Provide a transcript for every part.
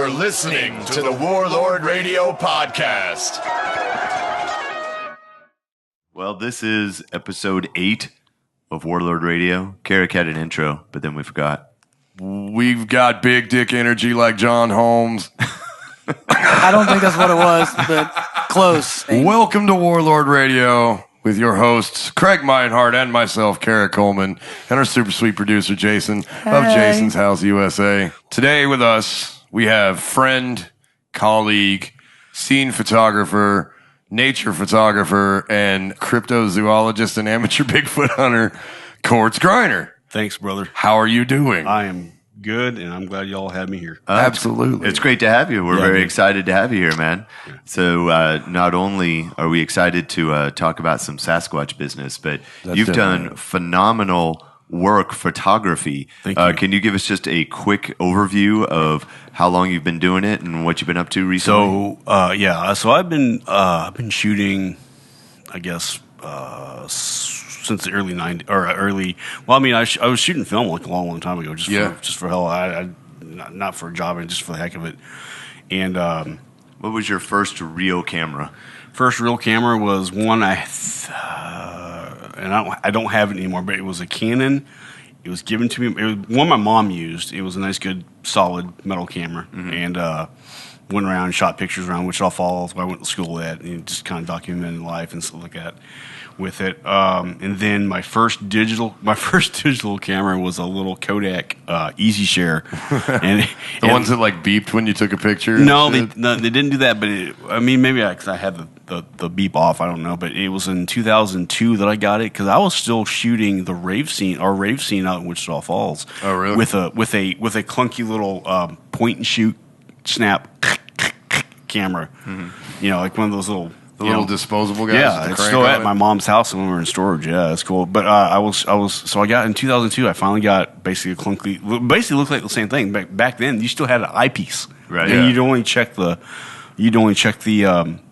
You're listening to the Warlord Radio Podcast. Well, this is episode 8 of Warlord Radio. Carrek had an intro, but then we forgot. We've got big dick energy like John Holmes. I don't think that's what it was, but close. Welcome to Warlord Radio with your hosts, Craig Meinhardt and myself, Carrek Coleman, and our super sweet producer, Jason of Jason's House USA. Today with us, we have friend, colleague, scene photographer, nature photographer, and cryptozoologist and amateur Bigfoot hunter, Courts Griner. Thanks, brother. How are you doing? I am good, and I'm glad y'all had me here. Absolutely. It's great to have you. We're very excited to have you here, man. Yeah. So not only are we excited to talk about some Sasquatch business, but you've done phenomenal work photography. Thank you. Can you give us just a quick overview of how long you've been doing it and what you've been up to recently? So I've been shooting, I guess, since the early 90s, or early. Well, I mean, I was shooting film like a long time ago, just for hell. Not for a job, and just for the heck of it. And what was your first real camera? First real camera was one and I don't have it anymore, but it was a Canon. It was given to me. It was one my mom used. It was a nice, good, solid metal camera, and went around and shot pictures around Wichita Falls, where I went to school at, and just kind of documented life and stuff like that with it. And then my first digital camera was a little Kodak Easy Share, and the ones that like beeped when you took a picture. No, they didn't do that. But maybe because I had the beep off, I don't know. But it was in 2002 that I got it, because I was still shooting the rave scene out in Wichita Falls. Oh, really? With a clunky little point and shoot snap camera. You know, like one of those little. The little disposable guys. Yeah, it's still at my mom's house when we were in storage. Yeah, it's cool. But so I got in 2002. I finally got basically a clunky. Basically, looked like the same thing. Back then, you still had an eyepiece, right? And you'd only check the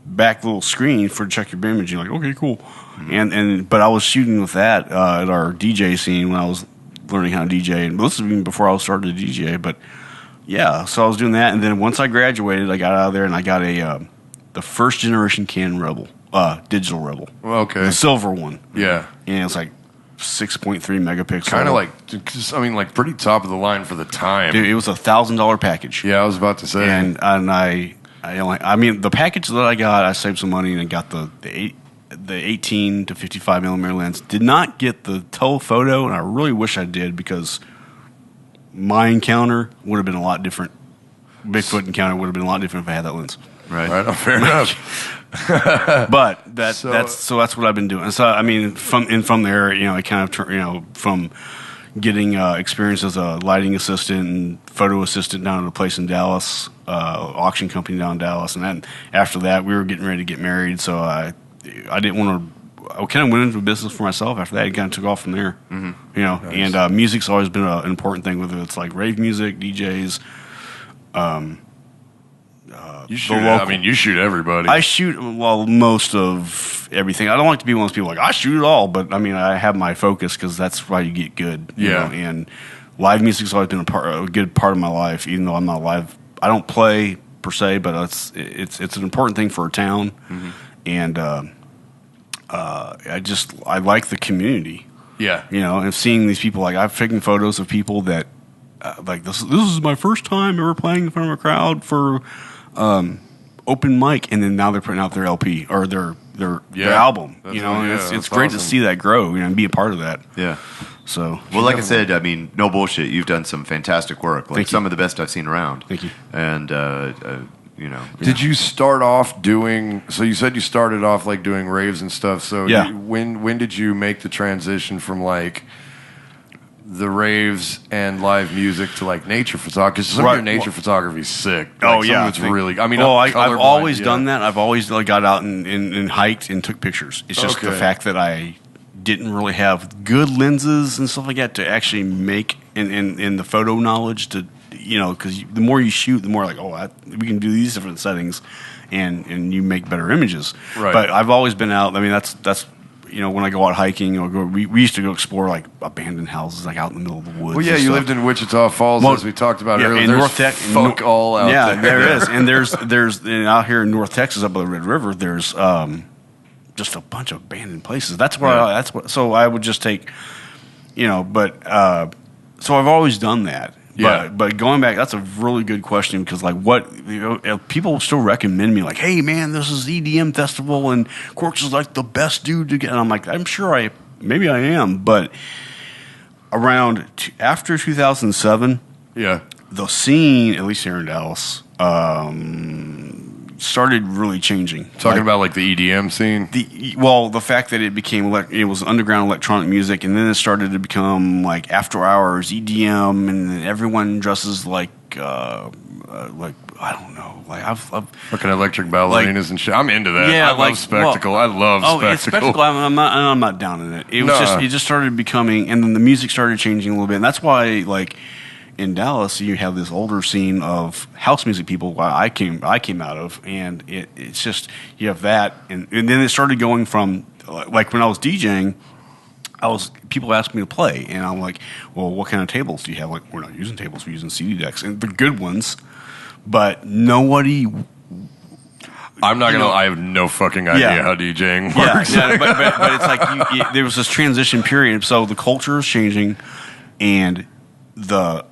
back little screen to check your image. You're like, okay, cool. But I was shooting with that at our DJ scene when I was learning how to DJ, and this was even before I started to DJ. But yeah, so I was doing that, and then once I graduated, I got out of there and I got the first generation Canon Rebel, digital Rebel. Okay. The silver one. Yeah. And it's like 6.3 megapixel. Kind of like pretty top of the line for the time. Dude, it was $1,000 package. Yeah, I was about to say. And the package that I got, I saved some money and got the 18 to 55 millimeter lens. Did not get the telephoto, and I really wish I did, because my encounter would have been a lot different. Bigfoot encounter would have been a lot different if I had that lens. Right. Oh, fair enough. But that's what I've been doing. So I mean, from there, I kind of from getting experience as a lighting assistant and photo assistant down at a place in Dallas, auction company down in Dallas, and then after that, we were getting ready to get married. So I didn't want to. I kind of went into business for myself after that. It kind of took off from there. Nice. And music's always been an important thing, whether it's like rave music, DJs. You shoot everybody. I shoot, most of everything. I don't like to be one of those people like, I shoot it all, but I mean, I have my focus, because that's why you get good. You know? And live music's always been a good part of my life, even though I'm not live. I don't play per se, but it's an important thing for a town. And I like the community. Yeah. And seeing these people, like I've taken photos of people that like this is my first time ever playing in front of a crowd for open mic, and then now they're putting out their LP or their album. It's great to see that grow, and be a part of that. Yeah. So like I said, I mean, no bullshit. You've done some fantastic work, like some of the best I've seen around. Thank you. And Did you start off doing? So you said you started off like doing raves and stuff. So when did you make the transition from like the raves and live music to like nature photography? Because some of your nature photography is sick. Like, some of it's really. I mean, I've always done that. I've always got out and hiked and took pictures. It's just the fact that I didn't really have good lenses and stuff like that to actually make in the photo knowledge to, because the more you shoot, the more like, we can do these different settings, and you make better images. Right. But I've always been out. I mean, that's when I go out hiking, we used to go explore like abandoned houses, like out in the middle of the woods. Well, yeah, you lived in Wichita Falls, as we talked about earlier. In There's North Texas, fuck all out there. Yeah, there is, and there's and out here in North Texas, up by the Red River, there's just a bunch of abandoned places. That's where so I would just take, but so I've always done that. Yeah. But going back, that's a really good question because, like, people still recommend me, like, hey, man, this is EDM festival and Courts is like the best dude to get. And I'm like, I'm sure maybe I am, but after 2007, the scene, at least here in Dallas, started really changing. Talking about like the EDM scene? The fact that it became it was underground electronic music, and then it started to become like after hours EDM, and then everyone dresses like I don't know, like I've fucking electric ballerinas and shit. I'm into that. Yeah, I love spectacle. I love spectacle. I'm not down in it. It just started becoming, and then the music started changing a little bit, and that's why like. In Dallas, you have this older scene of house music people. I came out of, and it's just you have that, and then it started going from like when I was DJing, people asked me to play, and I'm like, well, what kind of tables do you have? Like, we're not using tables, we're using CD decks, and the good ones, but nobody. I'm not gonna. I have no fucking idea how DJing works. Yeah, but it's like there was this transition period, so the culture is changing, and the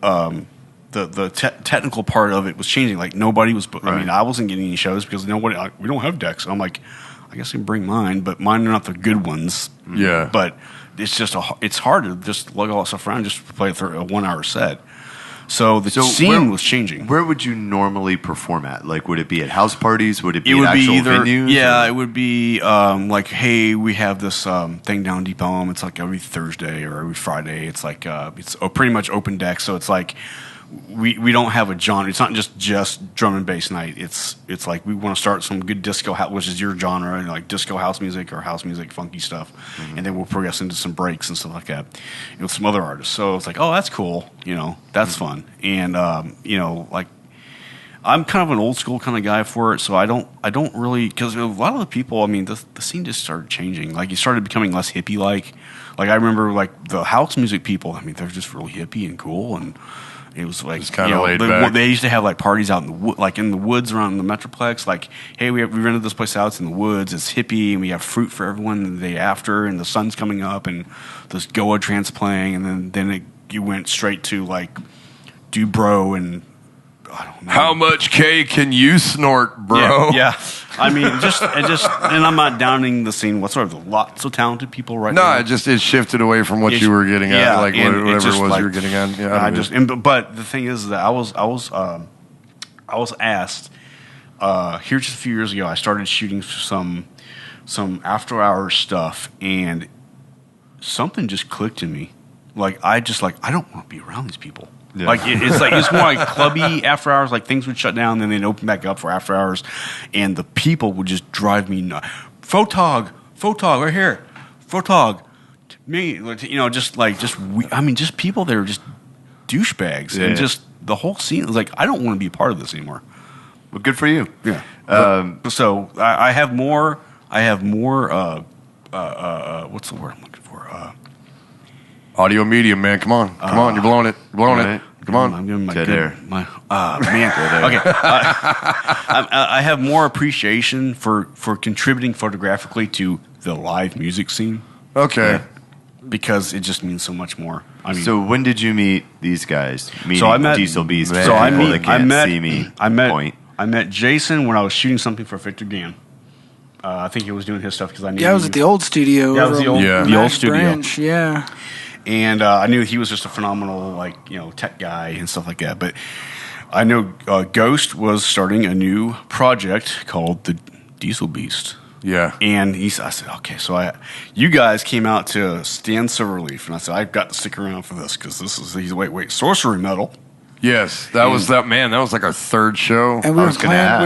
technical part of it was changing. Like nobody was. I mean, I wasn't getting any shows because we don't have decks. I'm like, I guess I can bring mine, but mine are not the good ones. Yeah. But it's just it's hard to just lug all that stuff around just to play a 1 hour set. So the scene was changing. Where would you normally perform at? Like, would it be at house parties? Would it be at actual venues? Yeah, it would be like, hey, we have this thing down Deep Elm. It's like every Thursday or every Friday. It's like it's pretty much open deck. So it's like we don't have a genre. It's not just drum and bass night. It's like we want to start some good disco, which is your genre, and like disco house music or house music, funky stuff, and then we'll progress into some breaks and stuff like that, with some other artists. So it's like, oh, that's cool, that's fun, and like I'm kind of an old school kind of guy for it, so I don't really, because a lot of the people, I mean, the scene just started changing. Like it started becoming less hippie like I remember like the house music people. I mean, they're just really hippie and cool and. It was like kind of laid back. They used to have like parties out in the woods around the Metroplex. Like, hey, we rented this place out. It's in the woods. It's hippie, and we have fruit for everyone the day after. And the sun's coming up, and this Goa trance playing, and then you went straight to like Dubro and I don't know. How much K can you snort, bro? Yeah. I mean, and I'm not downing the scene whatsoever. There's lots of talented people right now. No, it shifted away from what you were getting at, like whatever it was you were getting at. Yeah, but the thing is that I was asked here just a few years ago. I started shooting some after-hours stuff, and something just clicked in me. Like I don't want to be around these people. Yeah. Like it's more like clubby after hours. Like things would shut down, then they'd open back up for after hours, and the people would just drive me nuts. Photog right here, photog. Me, just people that are just douchebags, and just the whole scene is like I don't want to be a part of this anymore. Well, good for you. Yeah. So I have more. What's the word I'm looking for? Audio medium, man. Come on, you're blowing it. It. Come on. I'm giving my man. Okay. I have more appreciation for contributing photographically to the live music scene. Okay. Because it just means so much more. I mean, so when did you meet these guys? So I met Diesel Beast. I met Jason when I was shooting something for Victor Gann. I think he was doing his stuff because I knew. Yeah, I was at the old studio. Yeah, it was the old studio. Branch, yeah. And I knew he was just a phenomenal, tech guy and stuff like that. But I know Ghost was starting a new project called the Diesel Beast. Yeah. And I said, okay, so you guys came out to Stan Silverleaf, and I said, I've got to stick around for this because he's sorcery metal. Yes, that was like our third show. And we were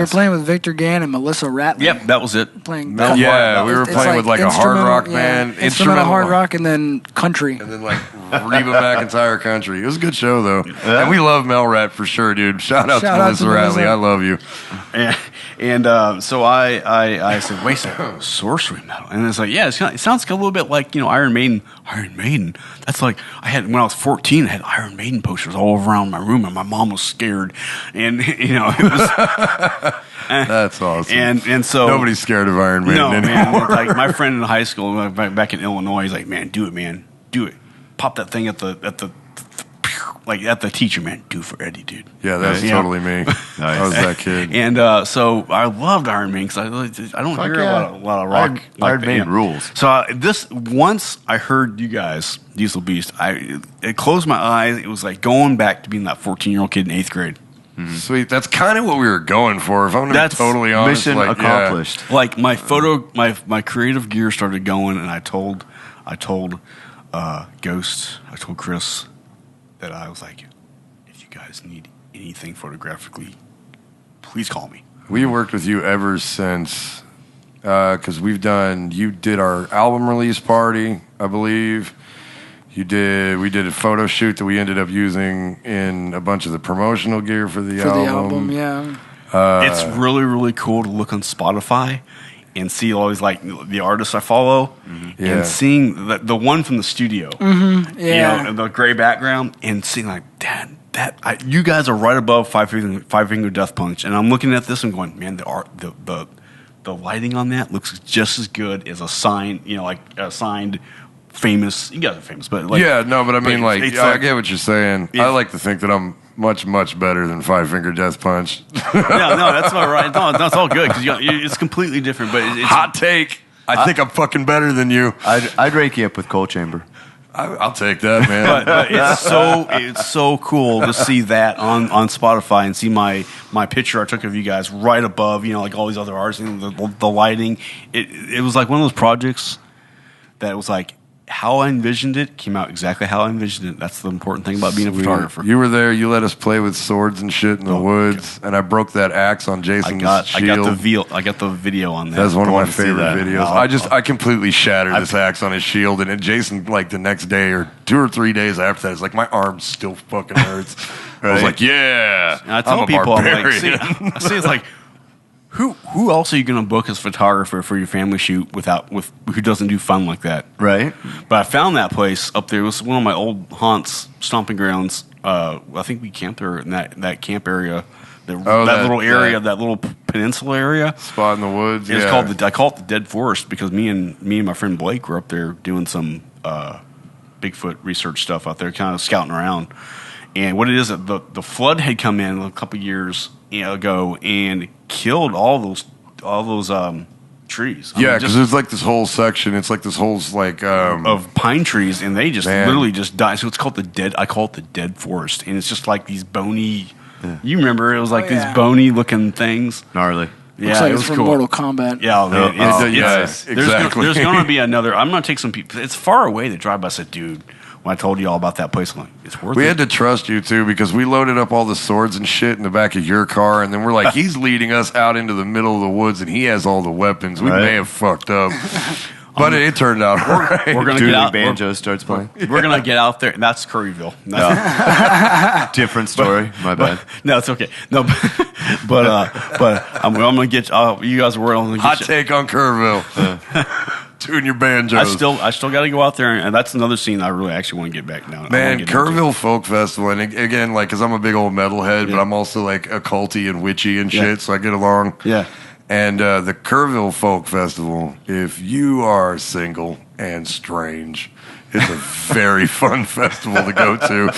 playing with Victor Gann and Melissa Ratman. Yep, that was it. Playing we were playing with like a hard rock band, instrumental hard rock, and then country, and then like Reba McEntire country. It was a good show though, and we love Mel Rat for sure, dude. Shout out to Melissa Ratley. I love you. And so I said, wait a second, sorcery metal. And it's like, yeah, it sounds a little bit like, Iron Maiden. Iron Maiden. That's like, when I was 14, I had Iron Maiden posters all around my room, and my mom was scared. And, it was... That's awesome. And so... Nobody's scared of Iron Maiden anymore. Man. Like, my friend in high school, back in Illinois, he's like, man, do it, man. Do it. Pop that thing at the teacher, man. Do it for Eddie, dude. Yeah, that's totally me. I was that kid. And so I loved Iron Maiden because I don't hear a lot of rock. Iron Maiden rules. So once I heard you guys, Diesel Beast, it closed my eyes. It was like going back to being that 14-year-old kid in 8th grade. Mm-hmm. Sweet. That's kind of what we were going for. If I'm going to be totally honest. Mission accomplished. Yeah. Like my creative gear started going, and I told Ghost, I told Chris that I was like, if you guys need anything photographically, please call me. We worked with you ever since, because you did our album release party, I believe. We did a photo shoot that we ended up using in a bunch of the promotional gear for the album. Yeah. It's really, really cool to look on Spotify and see all these, like, the artists I follow, and seeing the one from the studio, the gray background, and seeing like, you guys are right above Five Finger Death Punch, and I'm looking at this and going, man, the lighting on that looks just as good as a signed, like a signed. Famous, you guys are famous, but like, but I mean, I get what you're saying. I like to think that I'm much, much better than Five Finger Death Punch. No, that's all right. No, that's all good because it's completely different. But it's hot take. I think I'm fucking better than you. I'd rake you up with Coal Chamber. I'll take that, man. but it's so cool to see that on Spotify and see my picture I took of you guys right above, like all these other artists and the lighting. It was like one of those projects that was like, how I envisioned it came out exactly how I envisioned it. That's the important thing about being a photographer. You were there. You let us play with swords and shit in the woods, and I broke that axe on Jason's shield. I got the video on that. That's one of my favorite videos. I completely shattered this axe on his shield, and Jason, like the next day or 2 or 3 days after that, it's like my arm still fucking hurts. Right? I was like, yeah. And I tell people, I'm like, see, it's like, who else are you going to book as photographer for your family shoot who doesn't do fun like that? Right. But I found that place up there. It was one of my old haunts, stomping grounds. I think we camped there in that camp area. That little peninsula area. Spot in the woods. It's called I call it the Dead Forest because me and my friend Blake were up there doing some Bigfoot research stuff out there, kind of scouting around. And what it is, the flood had come in a couple years ago and killed all those trees. Because there's like this whole section. It's like this whole of pine trees, and they just literally just died. So it's called the dead. I call it the Dead Forest, and it's just like these bony. Yeah. You remember it was like these bony looking things, gnarly. Yeah, looks like it was from cool. Mortal Kombat. Yeah, exactly. There's going to be another. I'm going to take some people. It's far away to drive by. I said, dude. When I told you all about that place, I'm like, it's worth it. We had to trust you, too, because we loaded up all the swords and shit in the back of your car, and then we're like, he's leading us out into the middle of the woods, and he has all the weapons. We may have fucked up. But it turned out right. We're going to get out. Banjo starts playing. We're going to get out there. And that's Curryville. Different story. My bad. No, it's okay. No, but I'm going to get you guys were on. Hot take on Curryville. Doing your banjos. I still got to go out there, and that's another scene I really actually want to get back now. Man, Kerrville Folk Festival, and again, like, because I'm a big old metalhead, but I'm also like occulty and witchy and shit, so I get along. Yeah. And the Kerrville Folk Festival, if you are single and strange, it's a very fun festival to go to.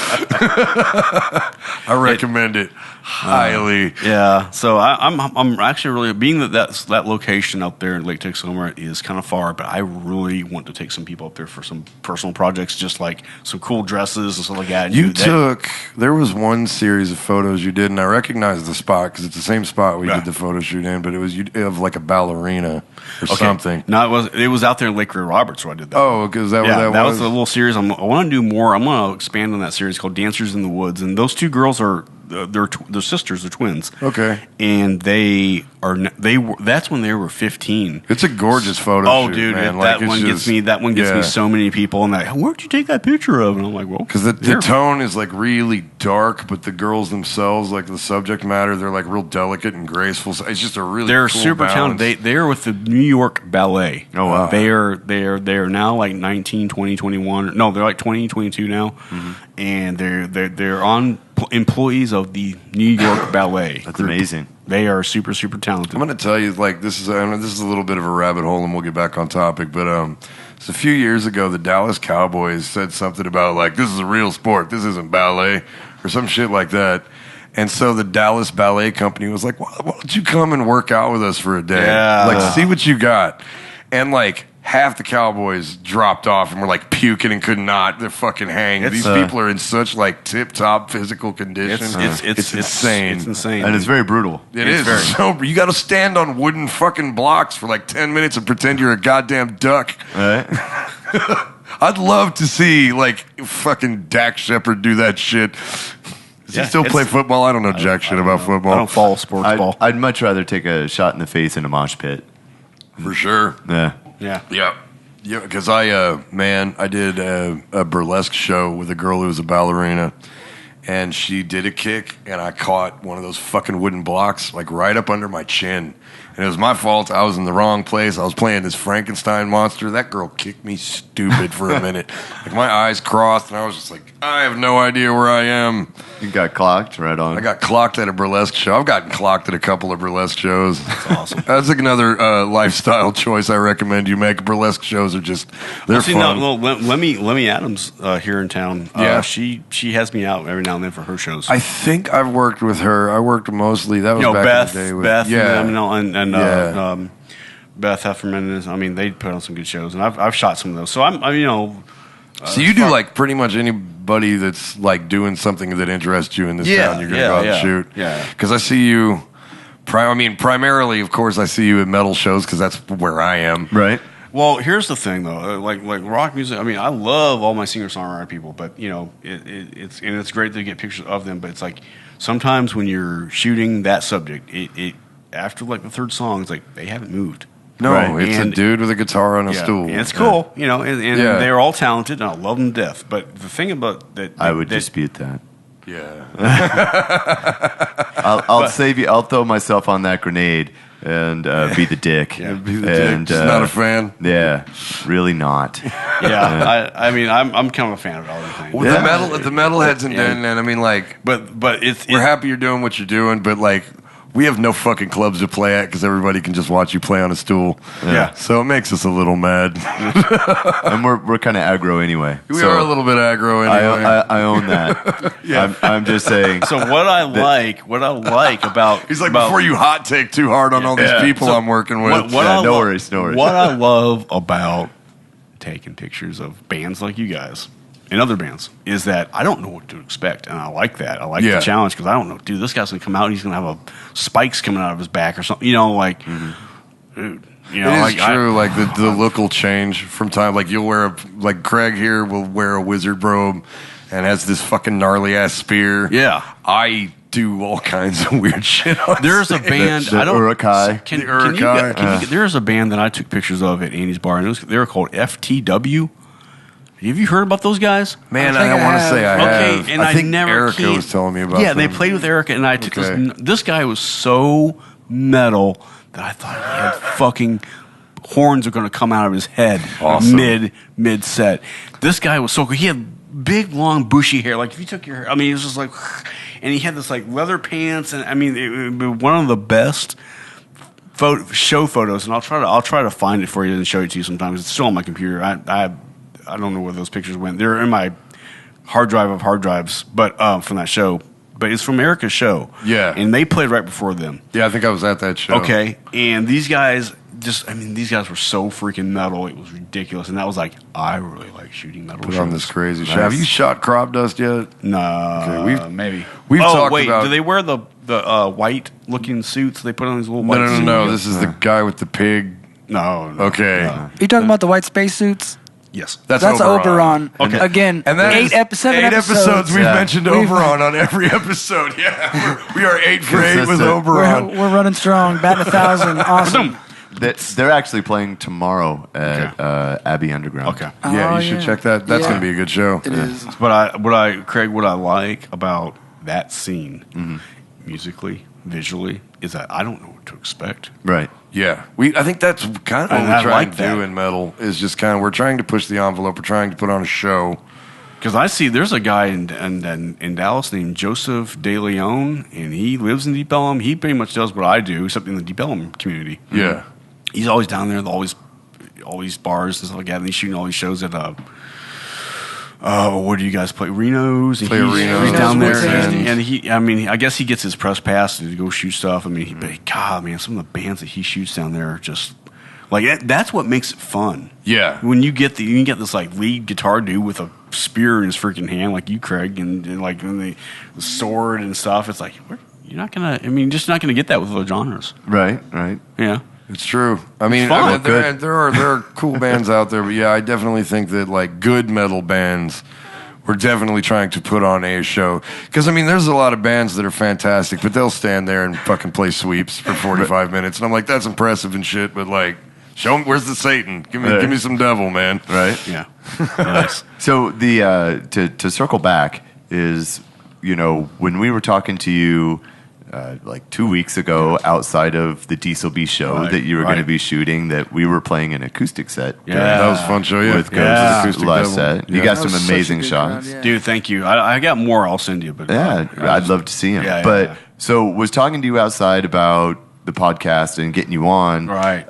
I recommend it highly. Yeah, so I'm actually really being that location up there in Lake Texoma is kind of far, but I really want to take some people up there for some personal projects, just like some cool dresses and stuff like that. There was one series of photos you did, and I recognized the spot because it's the same spot we did the photo shoot in, but it was of like a ballerina or something. No, it was out there in Lake Ray Roberts where I did that. Oh, because that was a little series. I want to do more. I'm going to expand on that series called Dancers in the Woods, and those two girls are they're sisters, they're twins. Okay. And that's when they were 15. It's a gorgeous photo. Oh, shoot, dude, man. that one gets me. That one gets me so many people. And where'd you take that picture of? And I'm like, well, because the tone is like really dark, but the girls themselves, like the subject matter, they're like real delicate and graceful. So it's just a really they're cool super balance. talented. They're with the New York Ballet. Oh, wow. They are now like 19, 20, 21. No, they're like 20, 22 now, and they're on employees of the New York Ballet. That's group. amazing. They are super, super talented. I'm going to tell you, like, this is a little bit of a rabbit hole, and we'll get back on topic. But so a few years ago, the Dallas Cowboys said something about, like, this is a real sport. This isn't ballet or some shit like that. And so the Dallas Ballet Company was like, why don't you come and work out with us for a day? Yeah. Like, see what you got. And, like, half the Cowboys dropped off and were, like, puking and could not. They're fucking hanged. These people are in such, like, tip-top physical condition. It's insane. It's insane. And it's very brutal. It is. So, you got to stand on wooden fucking blocks for, like, 10 minutes and pretend you're a goddamn duck. All right. I'd love to see, like, fucking Dak Shepard do that shit. Does he still play football? I don't know jack shit about football. I don't follow sports ball. I'd much rather take a shot in the face in a mosh pit. For sure. Yeah. Yeah. Yeah, because I did a burlesque show with a girl who was a ballerina, and she did a kick, and I caught one of those fucking wooden blocks, like, right up under my chin. And it was my fault. I was in the wrong place. I was playing this Frankenstein monster. That girl kicked me stupid for a minute. Like, my eyes crossed, and I was just like, I have no idea where I am. You got clocked right on. I got clocked at a burlesque show. I've gotten clocked at a couple of burlesque shows. That's awesome. That's like another lifestyle choice I recommend you make. Burlesque shows are just, they're fun. Lemmy Adams here in town. Yeah. She has me out every now and then for her shows. I think I've worked with her. I worked mostly, that was back Beth, in the day. With, Beth, yeah. and Beth Hefferman. I mean, they put on some good shows, and I've shot some of those. So So you do like pretty much anybody that's like doing something that interests you in this town, you're going to go out and shoot. Yeah. Because I see you, primarily, of course, I see you at metal shows because that's where I am. Right. Well, here's the thing, though. Like rock music. I mean, I love all my singer-songwriter people, but it's great to get pictures of them. But it's like sometimes when you're shooting that subject, it after like the third song, it's like they haven't moved. No, right? It's a dude with a guitar on a stool. And it's cool, and they're all talented, and I love them to death. But the thing about that, I would dispute that. Yeah. I'll save you. I'll throw myself on that grenade and be the dick. Yeah, be the dick. Just not a fan. Yeah, really not. Yeah, I mean, I'm kind of a fan of all the things. Well, the metalheads and I mean, like, but we're happy you're doing what you're doing, but like, we have no fucking clubs to play at because everybody can just watch you play on a stool. Yeah. So it makes us a little mad. And we're kind of aggro anyway. We are a little bit aggro anyway. I own that. Yeah. I'm just saying. So what I like about he's like, before you hot take too hard on all these people I'm working with. No worries. What I love about taking pictures of bands like you guys and other bands is that I don't know what to expect, and I like that. I like the challenge because I don't know, dude, this guy's gonna come out and he's gonna have spikes coming out of his back or something, dude. It is true. Like the look will change from time. Like you'll wear like Craig here will wear a wizard robe and has this fucking gnarly ass spear. Yeah, I do all kinds of weird shit. There's a band. The Urukai. There's a band that I took pictures of at Andy's bar, and they were called FTW. Have you heard about those guys? Man, I want to say I have. And I think never Erica was telling me about. Yeah, them. they played with Erica, and I took this guy was so metal that I thought he had fucking horns are going to come out of his head mid set. This guy was so cool. He had big, long, bushy hair. Like if you took your hair, I mean, it was just like, and he had this like leather pants, and I mean, it was one of the best show photos. And I'll try to find it for you and show it to you sometimes. It's still on my computer. I don't know where those pictures went. They're in my hard drive of hard drives, but from that show. But it's from Erica's show. Yeah. And they played right before them. Yeah, I think I was at that show. Okay. And these guys these guys were so freaking metal. It was ridiculous. And that was like, I really like shooting metal Put shows. on this crazy shit. Have you shot crop dust yet? No. Okay, maybe. We've talked about. Do they wear the white looking suits? They put on these little white suits? No. This is the guy with the pig. No. Okay. Are you talking about the white spacesuits? Yes. That's Oberon. Okay. Again, And that is 7 episodes we've Yeah. mentioned Oberon on every episode. Yeah, we are 8 for 8 with Consistent. Oberon. We're running strong, batting 1,000. Awesome. They're actually playing tomorrow at Abbey Underground. Okay. Yeah, Oh, you should yeah. check that. That's Yeah. going to be a good show. It is. But what I like about that scene, musically, visually, is that I don't know what to expect. Right. Yeah, I think that's kind of what And we're I trying like to that. do in metal is just kind of we're trying to push the envelope. We're trying to put on a show. Because I see there's a guy in Dallas named Joseph De Leon, and he lives in Deep Ellum. He pretty much does what I do, except in the Deep Ellum community. Yeah, He's always down there, all these bars and stuff like that, and he's shooting all these shows at what do you guys play? Reno's? And Play Reno's. He's down there, Woods and I guess he gets his press pass to go shoot stuff. I mean, but God, man, some of the bands that he shoots down there are just like that's what makes it fun. yeah. When you get this like lead guitar dude with a spear in his freaking hand, like you, Craig, and like the sword and stuff, it's like you're not gonna. I mean, just not gonna get that with other genres. Right. Right. Yeah. It's true. I mean, fun. there are cool bands out there, but yeah, I definitely think that like good metal bands, we're definitely trying to put on a show. Because I mean, there's a lot of bands that are fantastic, but they'll stand there and fucking play sweeps for 45 minutes, and I'm like, that's impressive and shit, but like, show me where's the Satan? Give me some devil, man. Right. Yeah. Nice. So the to circle back is, when we were talking to you like 2 weeks ago outside of the Diesel Beast show that you were going to be shooting, that we were playing an acoustic set. Yeah. That was a fun show. Yeah, With Yeah. Ghosts last set. You got That some was such a amazing good shots. crowd, yeah. Dude, thank you. I got more. I'll send you. But Yeah, I'd love to see him. Yeah, but yeah. so was talking to you outside about the podcast and getting you on, Right.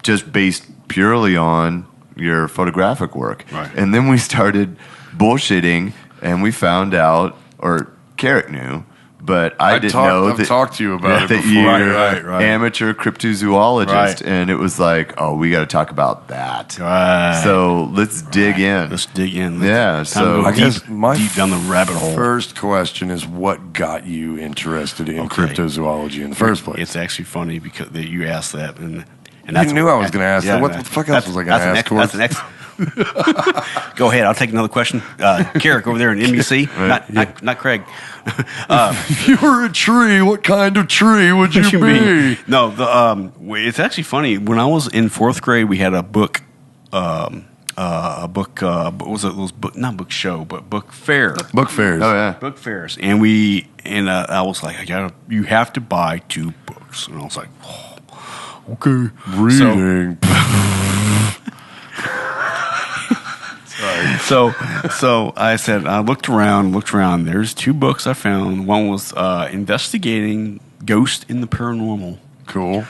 just based purely on your photographic work. Right. And then we started bullshitting, and we found out, or Carrek knew, but I didn't know I've that. talked to you about it that before. you're Right. amateur cryptozoologist, Right. and it was like, oh, we got to talk about that. Right. So let's dig in. Let's dig in. Yeah, Time to so go I guess my deep down the rabbit hole. First question is what got you interested in Okay. cryptozoology in the first place? It's actually funny because that you asked that, and You knew I was going to ask that. What the fuck else was I going to ask? That's the next. Go ahead. I'll take another question. Carrek over there in NBC. Not Craig. If you were a tree, what kind of tree would you be? No, it's actually funny. When I was in 4th grade, we had a book. What was it? Those book, not book show, but book fair. Book fairs. Oh yeah. Book fairs, and I was like, you have to buy 2 books, and I was like, oh, okay, Reading. So I said, I looked around. There's 2 books I found. One was investigating ghosts in the paranormal, Cool.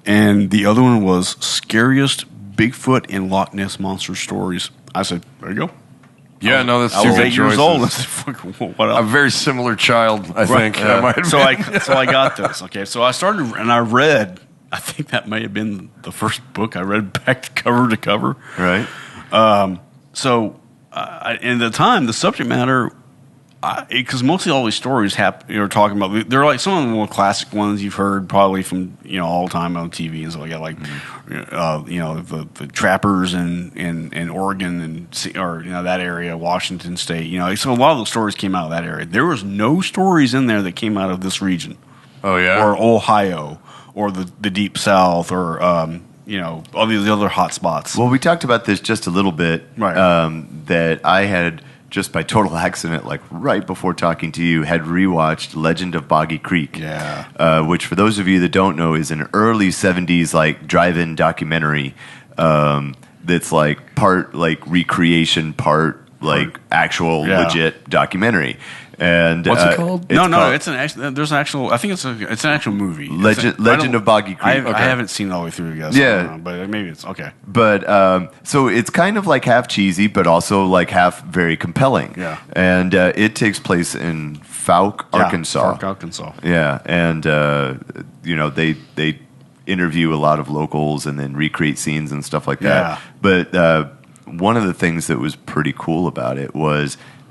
and the other one was scariest Bigfoot and Loch Ness monster stories. I said, there you go. Yeah, no, that's I two was good 8 years choices. old. I said, fuck, what else? A very similar child, I think. I might have So been. I got this. Okay, so I started and I read. I think that may have been the first book I read back cover to cover. Right. So, in the time, the subject matter, because mostly all these stories you're talking about, they're like some of the more classic ones you've heard probably from all the time on TV and stuff like that, like the trappers in Oregon or that area, Washington State. So a lot of those stories came out of that area. There was no stories in there that came out of this region, Oh, yeah? or Ohio, or the Deep South, or all these other hot spots. Well, we talked about this just a little bit. Right. That I had, just by total accident, like right before talking to you, had rewatched Legend of Boggy Creek. Yeah. Which, for those of you that don't know, is an early 70s like drive-in documentary that's like part like recreation, part like actual legit documentary. And What's it called? It's an actual. There's an actual. I think it's an actual movie. Legend of Boggy Creek. I haven't seen it all the way through, guys. Yeah. But maybe it's okay. But so it's kind of like half cheesy, but also like half very compelling. Yeah. And it takes place in Fouke, Arkansas. Fouke, Arkansas. Yeah, and they interview a lot of locals and then recreate scenes and stuff like that. Yeah. But one of the things that was pretty cool about it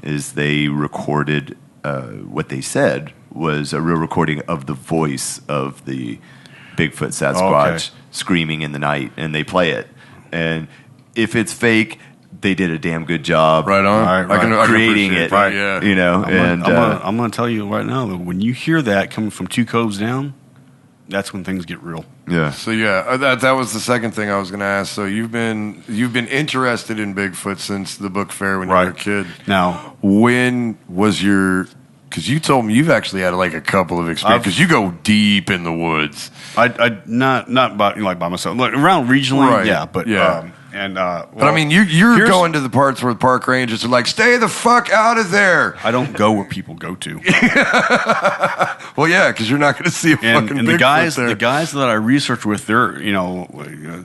is they recorded what they said was a real recording of the voice of the Bigfoot Sasquatch screaming in the night, and they play it. And if it's fake, they did a damn good job. Right on. Right, I can creating appreciate it. that, yeah. You know, I'm going to tell you right now that when you hear that coming from 2 coves down, that's when things get real. yeah. So yeah, that was the second thing I was going to ask. So you've been interested in Bigfoot since the book fair when you were a kid. Now, When was your? Because you told me you've actually had like a couple of experiences. Because you go deep in the woods. I not by myself. Like, around regionally, Right. yeah, but Yeah. But But I mean, you're going to the parts where the park rangers are like, "Stay the fuck out of there." I don't go where people go to. Well, yeah, because you're not going to see a fucking And Bigfoot the there. guys that I researched with, they're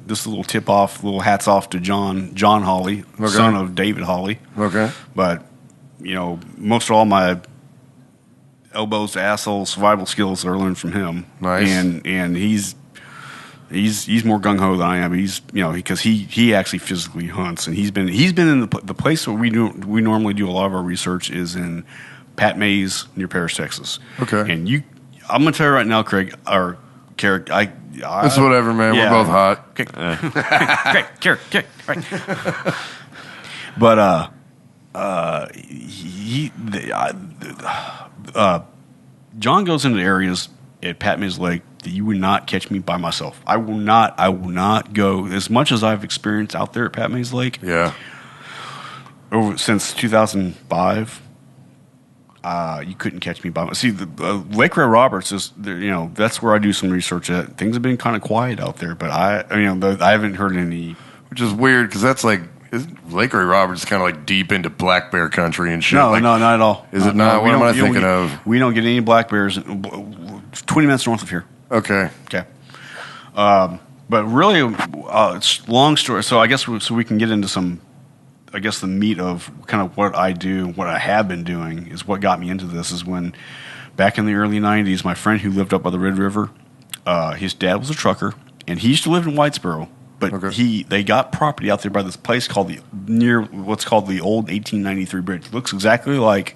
this little tip off, little hats off to John Hawley, son of David Hawley. Okay. But most of all my elbows to asshole survival skills that I learned from him. Nice. And he's more gung ho than I am. He's because he actually physically hunts, and he's been in the place where we normally do a lot of our research is in Pat Mays near Paris, Texas. Okay. And I'm gonna tell you right now, Craig or Carrek, It's whatever, man. Yeah. We're both hot. Okay. Carrek, right. But John goes into areas at Pat Mays Lake that you would not catch me by myself. I will not go as much as I've experienced out there at Pat Mays Lake. Yeah. Since 2005. You couldn't catch me by myself. See, the Lake Ray Roberts is there, that's where I do some research at. Things have been kind of quiet out there, but I haven't heard any. Which is weird because that's like Lake Ray Roberts is kind of like deep into black bear country and shit. No, like, not at all. Is it not? We What am I don't- thinking of? We don't get any black bears 20 minutes north of here. Okay. Okay. But really, it's long story. So I guess we can get into some. I guess the meat of kind of what I do, what I have been doing, is what got me into this. Is when back in the early '90s, my friend who lived up by the Red River, his dad was a trucker, and he used to live in Whitesboro. But they got property out there by this place called near what's called the old 1893 bridge. It looks exactly like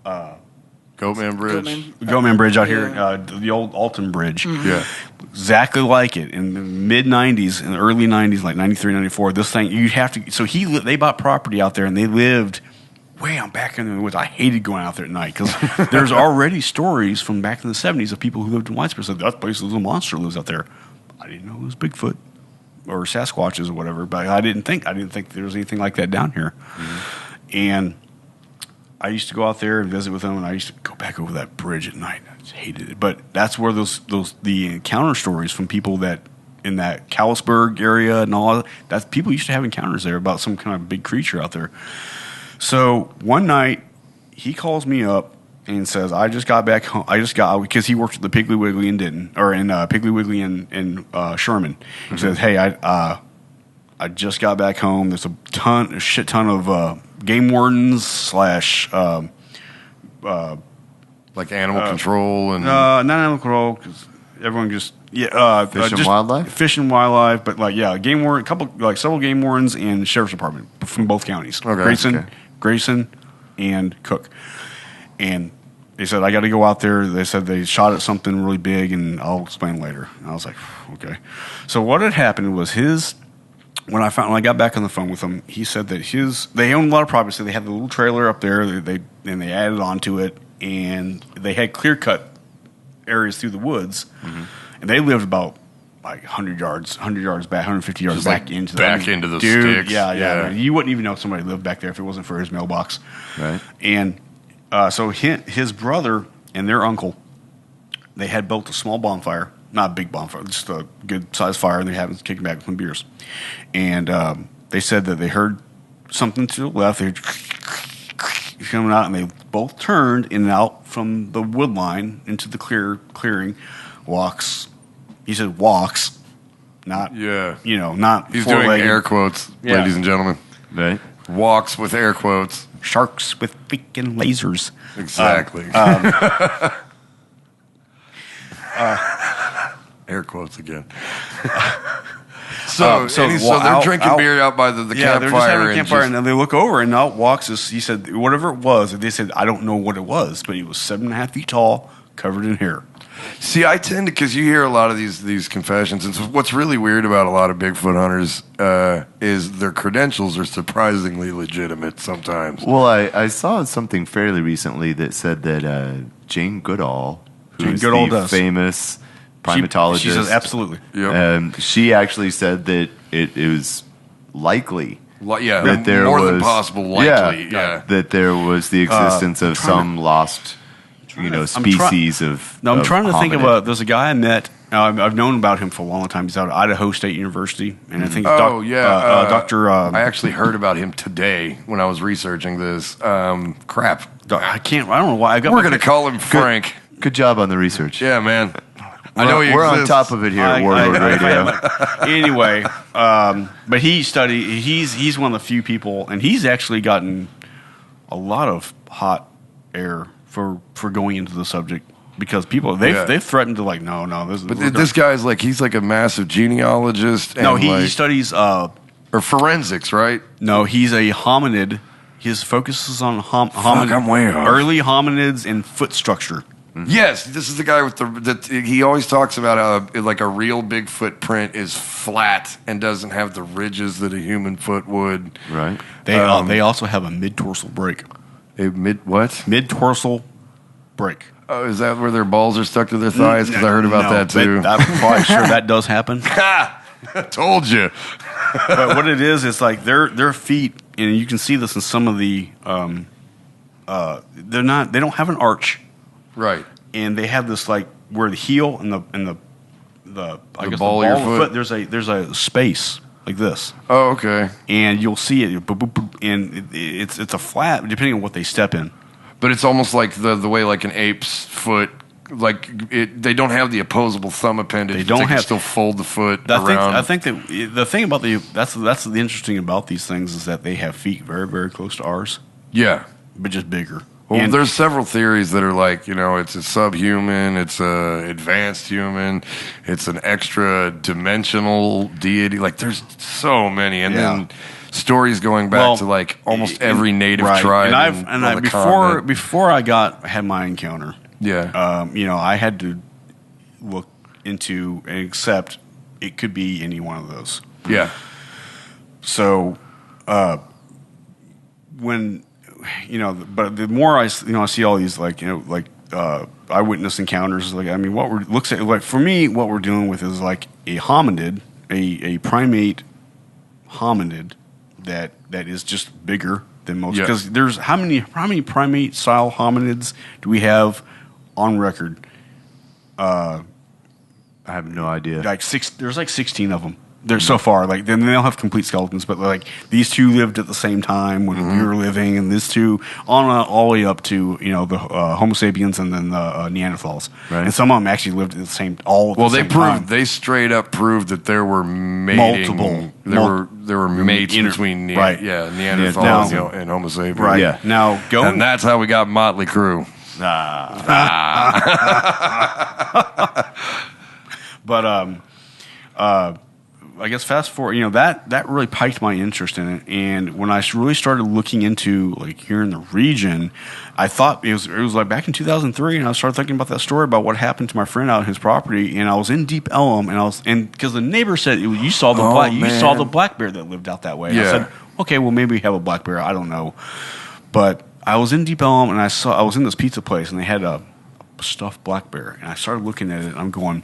Goatman Bridge. Goatman Bridge out here, the old Alton Bridge. Yeah. Exactly like it. In the mid-'90s, in the early '90s, like '93, '94, this thing, you'd have to... So they bought property out there, and they lived way on back in the woods. I hated going out there at night, because there's already stories from back in the '70s of people who lived in Whitesboro said, that place, there's a monster lives out there. I didn't know it was Bigfoot or Sasquatches or whatever, but I didn't think there was anything like that down here. Mm-hmm. And I used to go out there and visit with them, and I used to go back over that bridge at night. I just hated it. But that's where the encounter stories from people that in that Callisburg area and all that, people used to have encounters there about some kind of big creature out there. So one night he calls me up and says, "I just got back home. Because he worked at the Piggly Wiggly in Denton, or in Piggly Wiggly in Sherman." Mm-hmm. He says, "Hey, I just got back home. There's a shit ton of game wardens / like animal control and not animal control, because everyone just Fish and wildlife? Fish and wildlife, but game warden, several game wardens and sheriff's department from both counties. Okay. Grayson and Cook. And they said, I got to go out there. They said they shot at something really big, and I'll explain later. And I was like, okay. So what had happened was when I got back on the phone with him, he said that they owned a lot of property. So they had the little trailer up there. They added onto it, and they had clear cut areas through the woods, mm-hmm. and they lived about like 100 yards back, 150 yards just back like into into the sticks. Yeah. You wouldn't even know somebody lived back there if it wasn't for his mailbox. Right. And so his brother and their uncle, they had built a small bonfire. Not a big bonfire, just a good-sized fire, and they happened to kick back with some beers. And they said that they heard something to the left. They coming out, and they both turned in and out from the wood line into the clearing. Walks. He said walks, not not. He's doing four-legged. air quotes, ladies and gentlemen. Right. Walks with air quotes. Sharks with freaking lasers. Exactly. Air quotes again. So they're drinking beer out by the campfire. They're just having a campfire, and then they look over, and out walks this. He said, whatever it was, they said, I don't know what it was, but he was 7.5 feet tall, covered in hair. See, I tend to, because you hear a lot of these confessions, and so what's really weird about a lot of Bigfoot hunters is their credentials are surprisingly legitimate sometimes. Well, I saw something fairly recently that said that Jane Goodall, who's the famous primatologist, she says absolutely. Yep. She actually said that it was likely. Yeah, that there more was, than possible likely. Yeah, that there was the existence of some lost, species of. No, I'm trying to think hominid. of there's a guy I met. I've known about him for a long time. He's out of Idaho State University, and I think Doctor. I actually heard about him today when I was researching this. Crap, I can't. I don't know why. We're going to call him Frank. Good job on the research. Yeah, man. I know we're on top of it here at Warlord Radio. Anyway, but he's one of the few people, and he's actually gotten a lot of hot air for going into the subject because people they've threatened to this guy's he's like a massive genealogist. No, he studies or forensics, right? No, he's a hominid. His focus is on I'm way off. Early hominids and foot structure. Yes, this is the guy with he always talks about how a real Bigfoot print is flat and doesn't have the ridges that a human foot would. Right. They also have a mid-tarsal break. A what? Mid-tarsal break. Oh, is that where their balls are stuck to their thighs? Because I heard about that too. I'm probably sure that does happen. I told you. But what it is, it's like their feet, and you can see this in some of the. They don't have an arch. Right, and they have this where the heel and the ball of your foot. There's a space like this. Oh, okay. And you'll see it, and it's a flat depending on what they step in. But it's almost like the way an ape's foot. They don't have the opposable thumb appendage. They can still fold the foot around. I think that the thing about that's the interesting about these things is that they have feet very very close to ours. Yeah, but just bigger. Well, there's several theories that are it's a subhuman, it's a advanced human, it's an extra dimensional deity. There's so many, and then stories going back to almost every native tribe. And before I had my encounter, I had to look into and accept it could be any one of those. Yeah. So, when. But the more I see all these eyewitness encounters, for me, what we're dealing with is a hominid, a primate hominid that is just bigger than most. Because there's how many primate style hominids do we have on record? I have no idea. There's 16 of them. They're so far, then they don't have complete skeletons, but these two lived at the same time when we were living, and these two all the way up to the Homo sapiens and then the Neanderthals, right. And some of them actually lived at the same time. They straight up proved that there were mating, there were mates between Neanderthals and Homo sapiens, right? Yeah. Now and that's how we got Motley Crue. But I guess fast forward, that really piqued my interest in it. And when I really started looking into here in the region, I thought it was back in 2003, and I started thinking about that story about what happened to my friend out on his property. And I was in Deep Ellum, and because the neighbor said you saw the black bear that lived out that way. And I said, okay, well maybe we have a black bear. I don't know, but I was in Deep Ellum, and I was in this pizza place, and they had a stuffed black bear, and I started looking at it, and I'm going,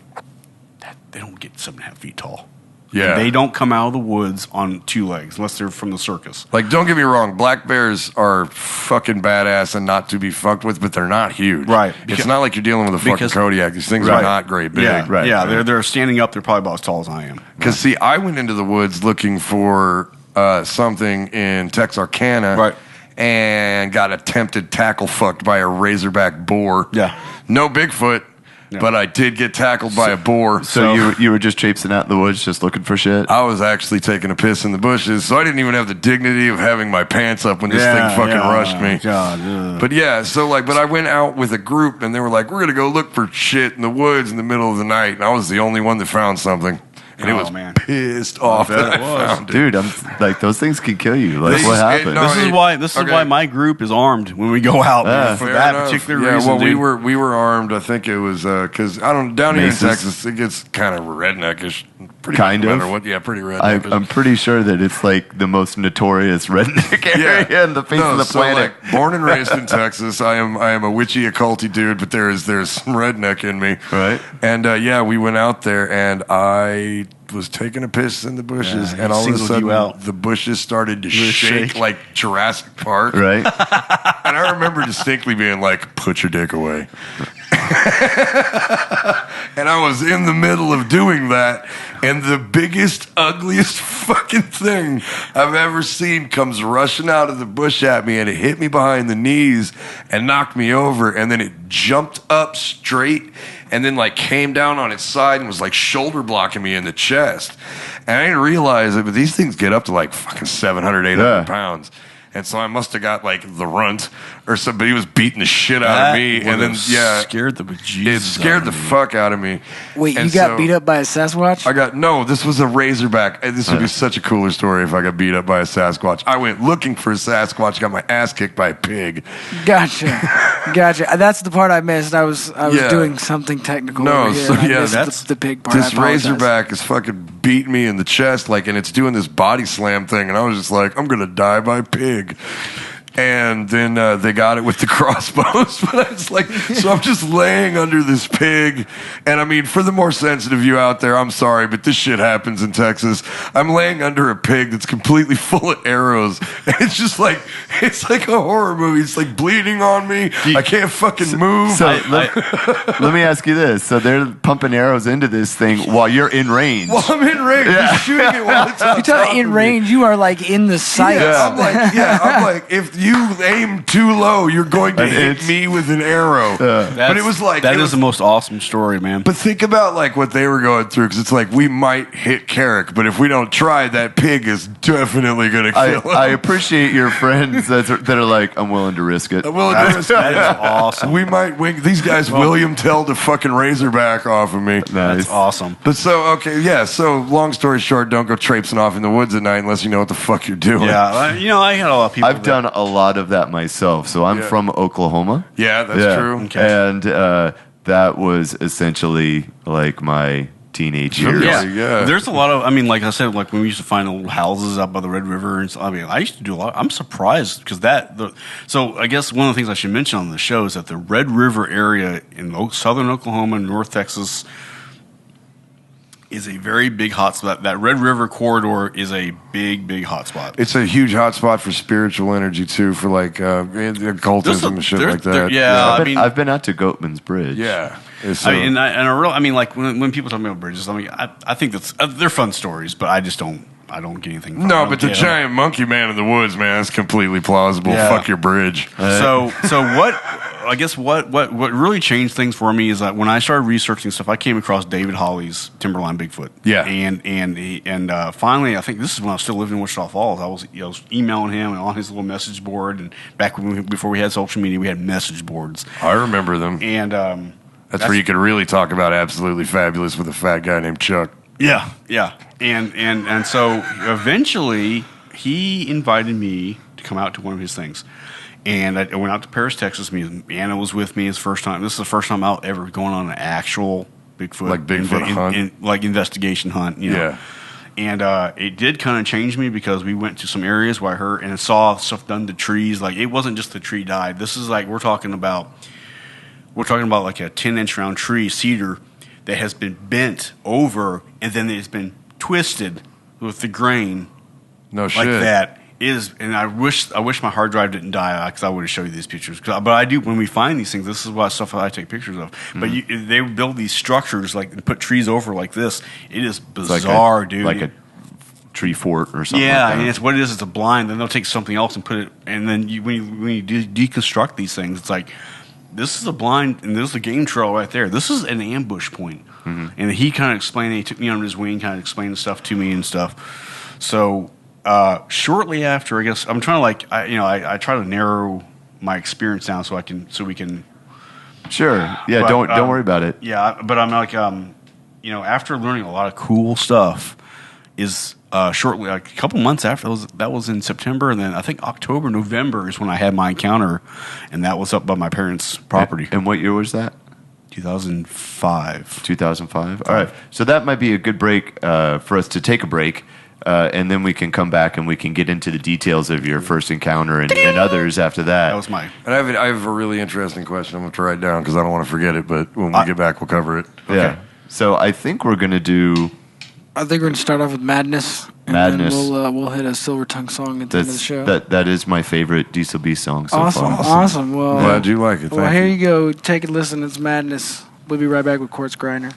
they don't get 7.5 feet tall. Yeah. And they don't come out of the woods on 2 legs unless they're from the circus. Don't get me wrong, black bears are fucking badass and not to be fucked with, but they're not huge. Right. It's not like you're dealing with a fucking Kodiak. These things are not great big. Yeah, right. Yeah, they're standing up. They're probably about as tall as I am. Because, see, I went into the woods looking for something in Texarkana. Right. And got attempted tackle fucked by a razorback boar. Yeah. No Bigfoot. Yeah. But I did get tackled by a boar. So you were just traipsing out in the woods, just looking for shit? I was actually taking a piss in the bushes, so I didn't even have the dignity of having my pants up when this thing fucking rushed me. God, yeah. But but I went out with a group, and they were like, we're going to go look for shit in the woods in the middle of the night, and I was the only one that found something. and it Oh, was man. pissed off that I found it. Dude, I'm like, those things can kill you. Like, They- what happened? no, This is why my group is armed when we go out man, for Fair that enough. particular yeah, reason. well, dude. we were armed. I think it was because I don't down here in Maces? Texas, it gets kind of redneckish. Pretty Kind much no of? matter what. Yeah, pretty redneckish. I'm pretty sure that it's like the most notorious redneck area in the face of the so, planet. like, born and raised in Texas, I am a witchy occulty dude, but there's some redneck in me. Right. And we went out there, and I was taking a piss in the bushes, Yeah, and all of a singled you sudden out. the bushes started to shake like Jurassic Park. Right? And I remember distinctly being like, "Put your dick away." And I was in the middle of doing that, and the biggest, ugliest fucking thing I've ever seen comes rushing out of the bush at me, and it hit me behind the knees and knocked me over, and then it jumped up straight and then like came down on its side and was like shoulder blocking me in the chest. And I didn't realize it, but these things get up to like fucking 700, 800 pounds. And so I must have got like the runt or somebody was beating the shit out of me. And then, scared the bejesus it scared the fuck out of me. Wait, And you got so beat up by a Sasquatch? No, this was a Razorback. This would be such a cooler story if I got beat up by a Sasquatch. I went looking for a Sasquatch, got my ass kicked by a pig. Gotcha. That's the part I missed. I was doing something technical. No, over here, so and I yeah, missed that's the pig part. I This apologize. Razorback is fucking beating me in the chest, like, and it's doing this body slam thing, and I was just like, I'm gonna die by pig. And then they got it with the crossbows. But I was like, so I'm just laying under this pig. And I mean, for the more sensitive you out there, I'm sorry, but this shit happens in Texas. I'm laying under a pig that's completely full of arrows. And it's just like, it's like a horror movie. It's like bleeding on me. I can't fucking move. So let me ask you this. So they're pumping arrows into this thing while you're in range. Well, I'm in range. You're shooting it while it's on You're top talking in of me. range. You are like in the sights. I'm like, if you aim too low, you're going to hit me with an arrow. But it was like that is the most awesome story, man. But think about like what they were going through, because it's like we might hit Carrek, but if we don't try, that pig is definitely going to kill him. I appreciate your friends that are like, I'm willing to risk it. I'm willing to risk it. That is awesome. We might wing these guys. William tell the fucking Razorback off of me. Nice. That's awesome. But so long story short, don't go traipsing off in the woods at night unless you know what the fuck you're doing. Yeah, I had a lot of people. I've done a lot of that myself. So I'm from Oklahoma. Yeah, that's true. Okay. And that was essentially like my teenage years. Yeah. There's a lot of, like I said, like when we used to find old houses up by the Red River, and I used to do a lot. I'm surprised because so I guess one of the things I should mention on the show is that the Red River area in southern Oklahoma, North Texas, is a very big hotspot. That Red River corridor is a big hotspot. It's a huge hotspot for spiritual energy too, for like occultism and shit like that. I've been out to Goatman's Bridge. Yeah. Like when people talk about bridges, I think that's they're fun stories, but I just don't get anything from No, it. but the giant monkey man in the woods, man, that's completely plausible. Yeah. Fuck your bridge. So what? I guess what really changed things for me is that when I started researching stuff, I came across David Hawley's Timberline Bigfoot. Yeah. And finally, I think this is when I was still living in Wichita Falls. I was emailing him on his little message board, and back before we had social media, we had message boards. I remember them. And that's where you could really talk about Absolutely Fabulous with a fat guy named Chuck. Yeah. And so eventually he invited me to come out to one of his things. And I went out to Paris, Texas. Anna was with me his first time. This is the first time out ever going on an actual Bigfoot, like Bigfoot hunt, like investigation hunt. Yeah. And it did kind of change me because we went to some areas where I heard and saw stuff done to trees. Like it wasn't just the tree died. This is like we're talking about like a 10-inch round tree, cedar, that has been bent over and then it's been twisted with the grain. No shit. Like that. And I wish my hard drive didn't die because I would have showed you these pictures. But I do, when we find these things, this is what stuff I take pictures of. Mm-hmm. But they build these structures like and put trees over like this. It is bizarre, dude. Like a tree fort or something. Yeah, like that. and it's what it is. It's a blind. Then they'll take something else and put it. And then when you deconstruct these things, it's like this is a blind and there's a game trail right there. This is an ambush point. Mm-hmm. And he kind of explained. He took me under his wing, kind of explained the stuff to me and stuff. So. Shortly after, I guess I'm trying to I try to narrow my experience down so we can. Sure. Yeah. Don't worry about it. Yeah, but I'm like after learning a lot of cool stuff, is shortly, like a couple months after that was in September, and then I think October, November is when I had my encounter, and that was up by my parents' property. And what year was that? 2005. 2005. All right. So that might be a good break for us to take a break, and then we can come back and we can get into the details of your first encounter and others after that. That was mine. And I have a really interesting question I'm going to write down because I don't want to forget it, but when we get back, we'll cover it. Okay. Yeah. So I think we're going to do... I think we're going to start off with Madness. And Madness. Then we'll hit a Silver Tongue song at the end of the show. That is my favorite Diesel B song so far. Awesome. Well, glad you like it. Well, here you go. Take a listen. It's Madness. We'll be right back with Courts Griner.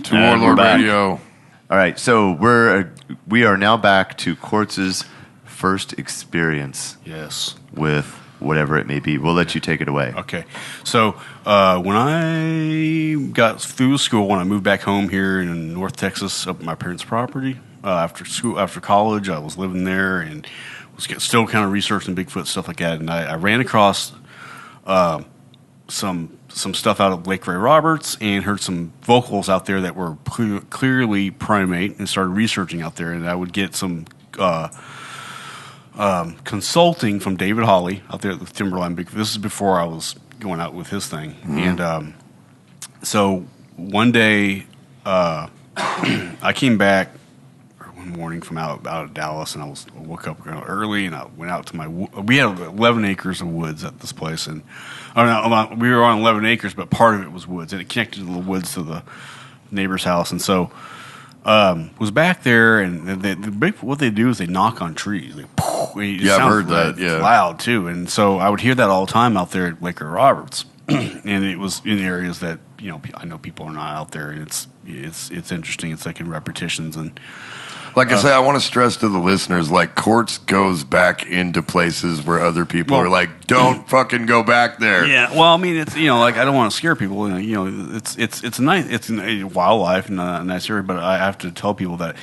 to Warlord Radio. All right, so we are now back to Courts' first experience. Yes. With whatever it may be. We'll let you take it away. Okay. So when I got through school, when I moved back home here in North Texas, up at my parents' property, after college, I was living there and was still kind of researching Bigfoot, stuff like that. And I ran across some stuff out of Lake Ray Roberts and heard some vocals out there that were clearly primate, and started researching out there. And I would get some consulting from David Hawley out there at the Timberline Bigfoot. This is before I was going out with his thing. Mm-hmm. And so one day I came back one morning from out of Dallas, and I woke up early, and I went out to we had 11 acres of woods at this place, and we were on 11 acres, but part of it was woods, and it connected to the woods to the neighbor's house. And so was back there, and what they do is they knock on trees. I've heard that. Yeah, loud too. And so I would hear that all the time out there at Lake Ray Roberts, and it was in areas that I know people are not out there, and it's interesting. It's like in repetitions. And like I say, I want to stress to the listeners, like, Courts goes back into places where other people are like, don't fucking go back there. Yeah, well, I mean, it's like, I don't want to scare people. It's nice. It's wildlife and a nice area, but I have to tell people that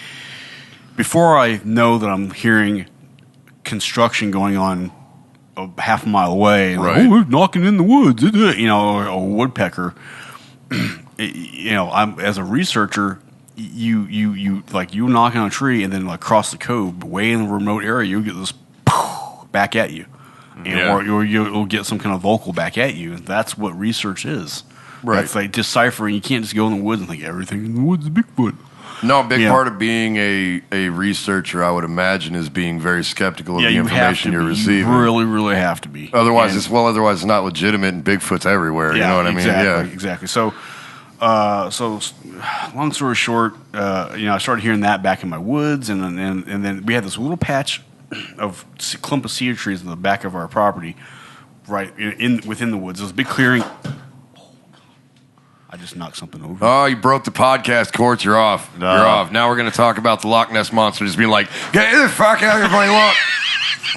before I know that I'm hearing construction going on a half a mile away, and right. They're knocking in the woods, or a woodpecker. I'm as a researcher. You knock on a tree, and then like across the cove, way in the remote area, you get this back at you, or you'll get some kind of vocal back at you. And that's what research is. Right. It's like deciphering. You can't just go in the woods and think everything in the woods is Bigfoot. No, a big part of being a researcher, I would imagine, is being very skeptical of the information you're receiving. You really, really have to be. Otherwise, it's not legitimate, and Bigfoot's everywhere. You know what I mean? Yeah, exactly. So, long story short, I started hearing that back in my woods, and then we had this little patch of clump of cedar trees in the back of our property, right within the woods. There was a big clearing. I just knocked something over. Oh, you broke the podcast, Courts. You're off. No. You're off. Now we're going to talk about the Loch Ness Monster. Just being like, get the fuck out of here, boy. Look.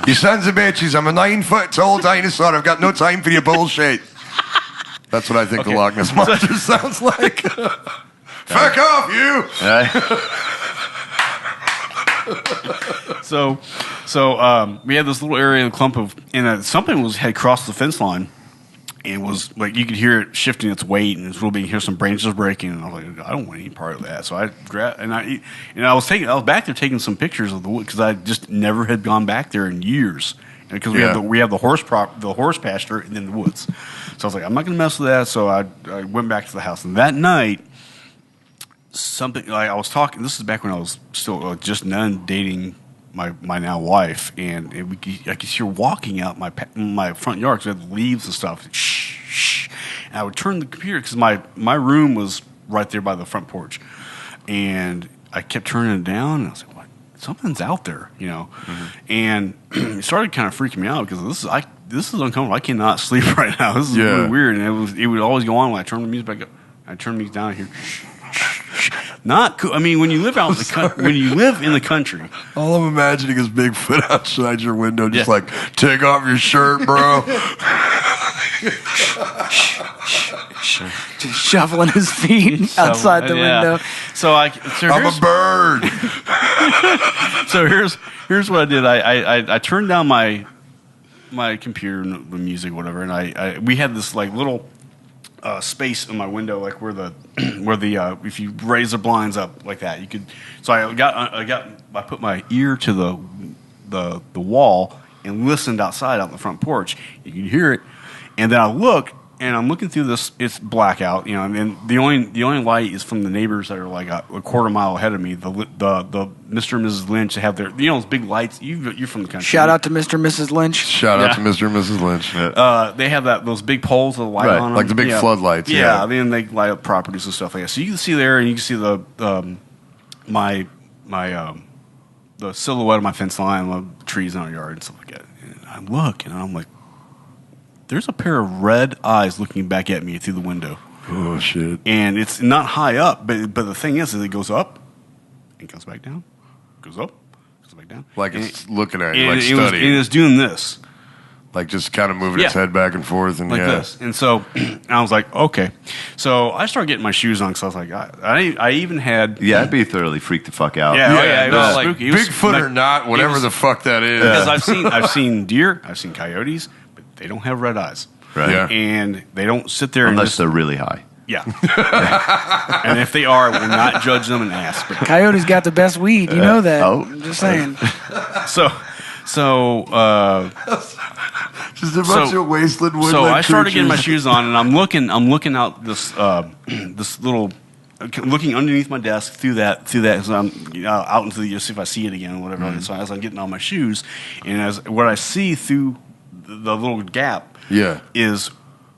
You sons of bitches. I'm a 9-foot tall dinosaur. I've got no time for your bullshit. That's what I think the Loch Ness Monster sounds like. Fuck off, you. So we had this little area, something had crossed the fence line. And it was like you could hear it shifting its weight, and you hear some branches breaking. And I was like, I don't want any part of that. So I grabbed, I was back there taking some pictures of the wood, because I just never had gone back there in years. Because we have the horse pasture, and then the woods. So I was like, I'm not going to mess with that. So I went back to the house, and that night, something like I was talking. This is back when I was still just dating my now wife, and I could hear walking out my front yard, because we had leaves and stuff. Shh. And I would turn the computer, because my room was right there by the front porch, and I kept turning it down, and I was like, what? Something's out there, Mm-hmm. And it started kind of freaking me out, because this is uncomfortable. I cannot sleep right now. This is really weird, and it would always go on when I turned the music back up. I turned the music down here. Not cool. I mean, when you live out in the country, all I'm imagining is Bigfoot outside your window, just like, take off your shirt, bro. Just shuffling his feet outside the window. So I'm a bird. So here's what I did. I turned down my computer, the music, whatever, and we had this like little space in my window, like where the if you raise the blinds up like that, you could. So I put my ear to the wall and listened outside out on the front porch. You could hear it, and then I look, and I'm looking through this. It's blackout, and then the only light is from the neighbors that are like a quarter mile ahead of me. The Mr. and Mrs. Lynch, they have their those big lights. You're from the country. Shout out to Mr. and Mrs. Lynch. Shout out to Mr. and Mrs. Lynch. They have those big poles with the light on them, like the big floodlights. Yeah, then they light up properties and stuff like that. So you can see there, and you can see the silhouette of my fence line, the trees in our yard and stuff like that. And I look, and I'm like, there's a pair of red eyes looking back at me through the window. Oh shit! And it's not high up, but the thing is it goes up and comes back down, goes up, comes back down. Like and it's looking at you, and like it was, studying. and it's doing this. Like just kind of moving its head back and forth and like this. And so I was like, okay. So I started getting my shoes on because I was like, I even had... Yeah, I'd be thoroughly freaked the fuck out. Yeah, it was like spooky. It was Bigfoot or not, whatever the fuck that is. Because I've seen deer, I've seen coyotes, but they don't have red eyes. Right. Yeah. And they don't sit there Unless they're really high. Yeah. And if they are, we'll not judge them and ask. But Coyotes got the best weed. You know that. Oh. I'm just saying. Just a bunch of wasteland woodland So I started getting my creatures. shoes on, and I'm looking out this this little, looking underneath my desk through that. So I'm out into the see if I see it again or whatever. Mm-hmm. So as I'm getting on my shoes, and as what I see through the little gap, is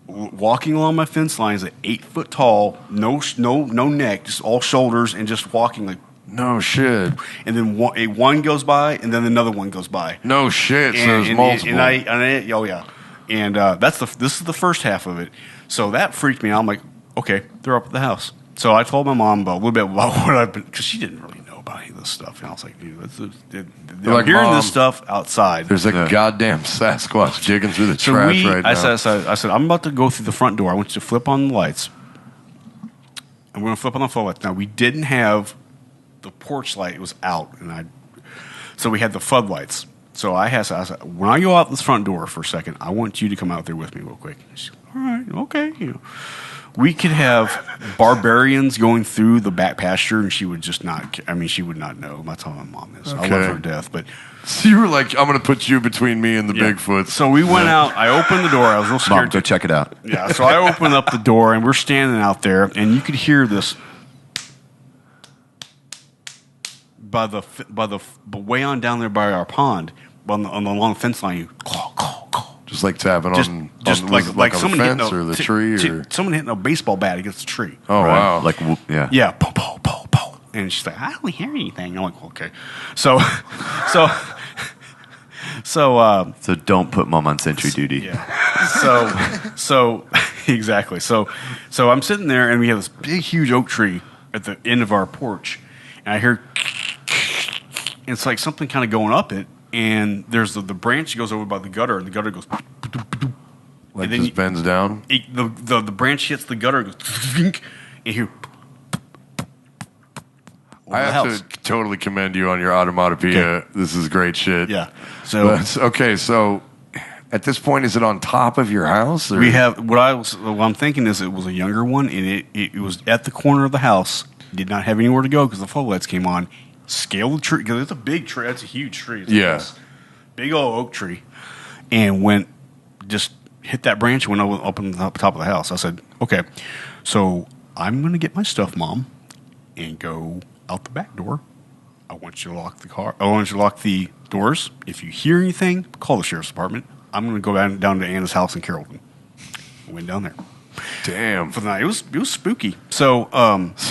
walking along my fence line is 8 foot tall, no neck, just all shoulders, and just walking like. No shit. And then one goes by, and then another one goes by. No shit. So there's multiple. Oh yeah, and this is the first half of it. So that freaked me out. I'm like, okay, they're up at the house. So I told my mom about a little bit about what I've been, because she didn't really know about any of this stuff. And I was like, dude, I'm like, hearing Mom, this stuff outside. There's a goddamn Sasquatch jigging through the trash right now. I said, I'm about to go through the front door. I want you to flip on the lights. I'm going to flip on the floodlights. Now, we didn't have the porch light. It was out, so we had the floodlights. So I said, when I go out this front door for a second, I want you to come out there with me real quick. She's like, all right, okay. We could have barbarians going through the back pasture, and she would just not. I mean, she would not know. That's how my mom is. I love her to death, but. So you were like, I'm going to put you between me and the Bigfoot. So we went out. I opened the door. I was real scared. Mom, go check it out. Yeah. So I opened up the door, and we're standing out there, and you could hear this by the way on down there by our pond on the long fence line. You call. Just like tapping on like on someone the hitting fence or the tree or someone hitting a baseball bat against the tree. Oh wow! Like Yeah, po. And she's like, I don't hear anything. I'm like, okay. So don't put Mom on sentry duty. Yeah. So exactly. So I'm sitting there, and we have this big, huge oak tree at the end of our porch, and I hear, and it's like something kind of going up it, and there's the branch goes over by the gutter, and the gutter goes, like just bends down. The branch hits the gutter, goes, and you hear. I have to totally commend you on your automatopoeia. Okay. This is great shit. Yeah. So So at this point, is it on top of your house? Or? We have what I'm thinking is it was a younger one, and it was at the corner of the house. Did not have anywhere to go because the floodlights came on. Scaled the tree because it's a big tree. It's a huge tree. It's big old oak tree, and just hit that branch and went up on the top of the house. I said, okay, so I'm going to get my stuff, Mom, and go out the back door. I want you to lock the car. I want you to lock the doors. If you hear anything, call the sheriff's department. I'm going to go down to Anna's house in Carrollton. I went down there. Damn. For the night. It was spooky. So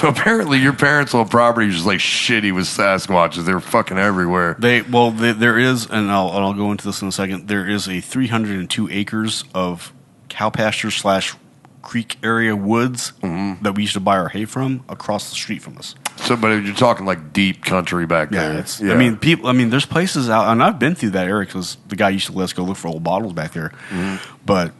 apparently your parents' old property was just like shitty with Sasquatches. They were fucking everywhere. There is, and I'll go into this in a second. There is a 302 acres of cow pasture / creek area woods that we used to buy our hay from across the street from us. So, but you're talking like deep country back there. I mean, there's places out, and I've been through that area because the guy used to let us go look for old bottles back there. But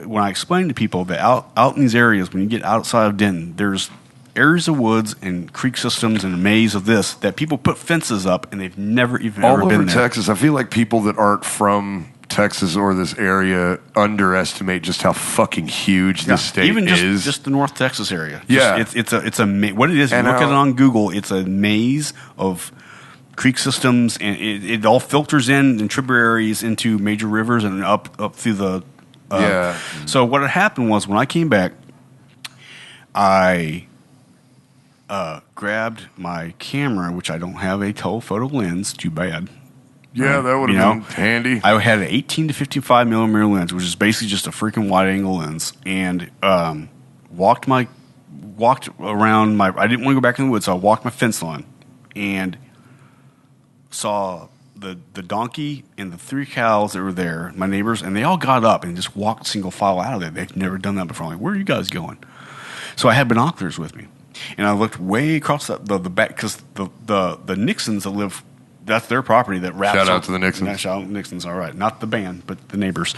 when I explain to people that out in these areas, when you get outside of Denton, there's areas of woods and creek systems and a maze of this that people put fences up, and they've never even all ever over been there. Texas. I feel like people that aren't from Texas or this area underestimate just how fucking huge this state even is. Just the North Texas area. Yeah, it's a what it is. And look at it on Google. It's a maze of creek systems, and it all filters in tributaries into major rivers and up through the. So what had happened was when I came back, I grabbed my camera, which I don't have a telephoto lens. Too bad. Yeah, that would have been handy. I had an 18 to 55 millimeter lens, which is basically just a freaking wide angle lens, and walked around my. I didn't want to go back in the woods, so I walked my fence line, and saw the donkey and the 3 cows that were there, my neighbors, and they all got up and just walked single file out of there. They've never done that before. I'm like, where are you guys going? So I had binoculars with me, and I looked way across the back because the Nixons that live. That's their property that wraps. Shout out to the Nixons. Shout out to Nixons, all right. Not the band, but the neighbors.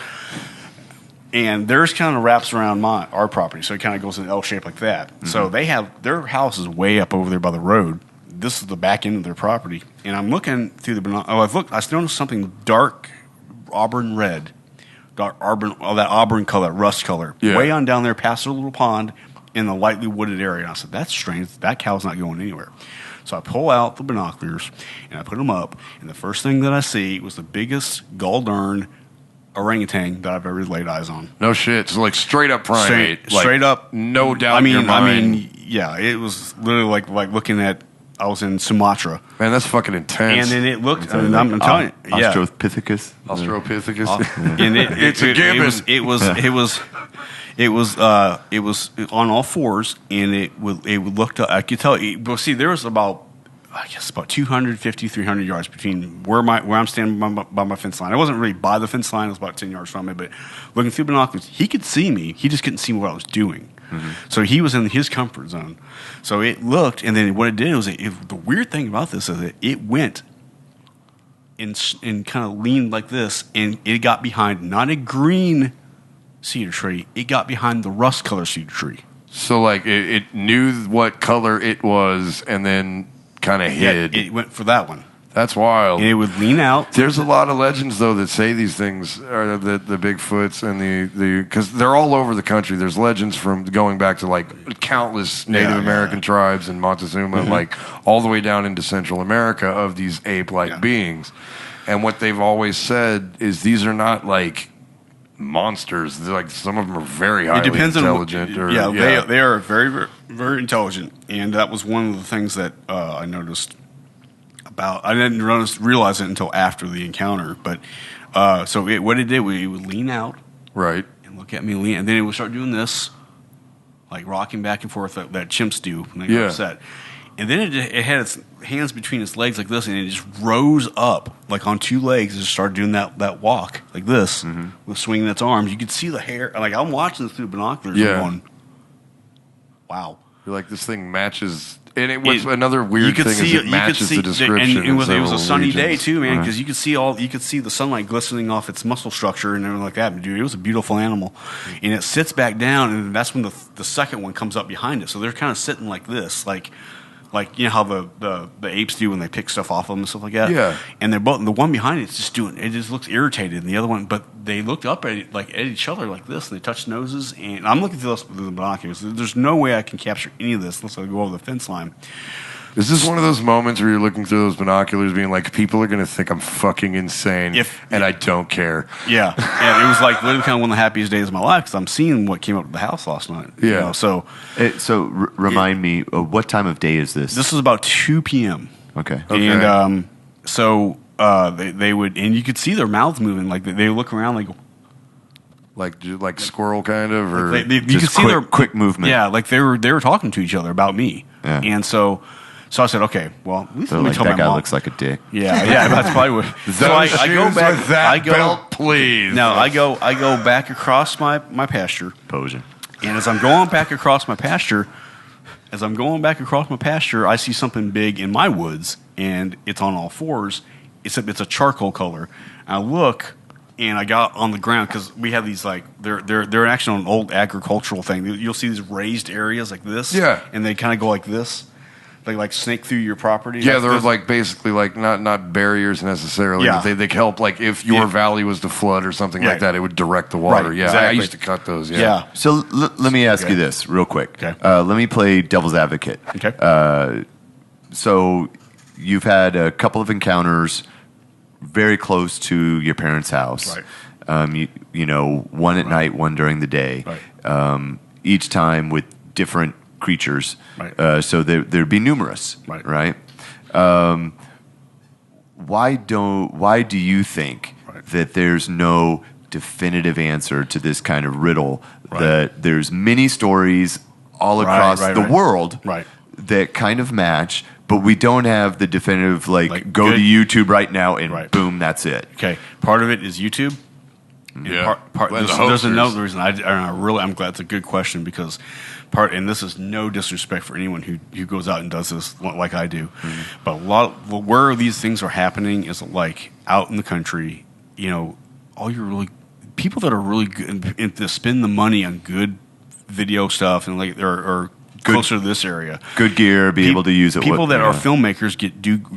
And theirs kind of wraps around our property, so it kind of goes in an L shape like that. Mm-hmm. So they have their house is way up over there by the road. This is the back end of their property, and I'm looking through the binoculars. I noticed something dark auburn red, that auburn color, rust color, way on down there past a little pond in the lightly wooded area. And I said, that's strange. That cow's not going anywhere. So I pull out the binoculars, and I put them up, and the first thing that I see was the biggest gall-darn orangutan that I've ever laid eyes on. No shit. So like straight up primate. Straight up. No doubt in your mind. Yeah, it was literally like looking at, I was in Sumatra. Man, that's fucking intense. And then it looked, I'm telling you. Yeah. Australopithecus. And it's a gibbon. It was on all fours, and it looked up. I could tell. Well, see, there was about 250, 300 yards between where I'm standing by my fence line. I wasn't really by the fence line. I was about 10 yards from it, but looking through binoculars, he could see me. He just couldn't see what I was doing. Mm-hmm. So he was in his comfort zone. So it looked, and then what it did was the weird thing about this is that it went and kind of leaned like this, and it got behind not a green cedar tree, it got behind the rust color cedar tree. So like it knew what color it was, and then kind of hid. It went for that one. That's wild. And it would lean out. There's a lot of legends though that say these things are the Bigfoots and the because they're all over the country. There's legends from going back to like countless Native American tribes in Montezuma, mm-hmm. like all the way down into Central America of these ape-like beings. And what they've always said is these are not like monsters. They're like some of them are very highly intelligent. They are very, very, very intelligent, and that was one of the things that I noticed about. I didn't realize it until after the encounter, but what it did, it would lean out, right, and look at me lean, and then it would start doing this, like rocking back and forth that chimps do when they get upset. And then it had its hands between its legs like this, and it just rose up, like on two legs, and just started doing that walk like this, mm-hmm. with swinging its arms. You could see the hair. Like, I'm watching this through binoculars and going, wow. You're like, this thing matches. And it was another weird thing is it matches the description. And it was a sunny day, too, man, because you could see the sunlight glistening off its muscle structure and everything like that. Dude, it was a beautiful animal. And it sits back down, and that's when the second one comes up behind it. So they're kind of sitting like this, like you know how the apes do when they pick stuff off them and stuff like that. Yeah. And they're both, the one behind it's just looks irritated, and the other one, but they looked up at each other like this, and they touched noses. And I'm looking through the binoculars. There's no way I can capture any of this unless I go over the fence line. Is this one of those moments where you're looking through those binoculars being like, people are going to think I'm fucking insane, and I don't care? Yeah. And it was like literally kind of one of the happiest days of my life because I'm seeing what came up to the house last night. Yeah. Remind me, what time of day is this? This is about 2 p.m. Okay. And they would, and you could see their mouths moving. Like they look around like squirrel kind of, or you could see their quick movement. Yeah, like they were talking to each other about me. Yeah. And so I said, okay, well, at least let me tell my mom. That guy looks like a dick. Yeah, that's probably what. So I go back. With that belt, please. No, I go back across my pasture. Posing. And as I'm going back across my pasture, I see something big in my woods, and it's on all fours. It's a charcoal color. And I look, and I got on the ground because we have these they're actually an old agricultural thing. You'll see these raised areas like this, and they kind of go like this. They like snake through your property. Yeah, they're like basically like not barriers necessarily. Yeah. But they help like if your valley was to flood or something like that, it would direct the water. Right, exactly. I used to cut those. Yeah. So let me ask you this real quick. Okay. Let me play devil's advocate. Okay. So you've had a couple of encounters very close to your parents' house. Right. You know, one at night, one during the day. Right. Each time with different creatures, right. So there'd be numerous, right? Why do you think that there's no definitive answer to this kind of riddle? That there's many stories all across the world that kind of match, but we don't have the definitive go to YouTube right now and boom, that's it. Okay, part of it is YouTube. Yeah. There's another reason. I'm glad it's a good question because and this is no disrespect for anyone who goes out and does this like I do, but where these things are happening is like out in the country. All your people that are really good and to spend the money on good video stuff and or closer to this area, good gear, be able to use it. People that are filmmakers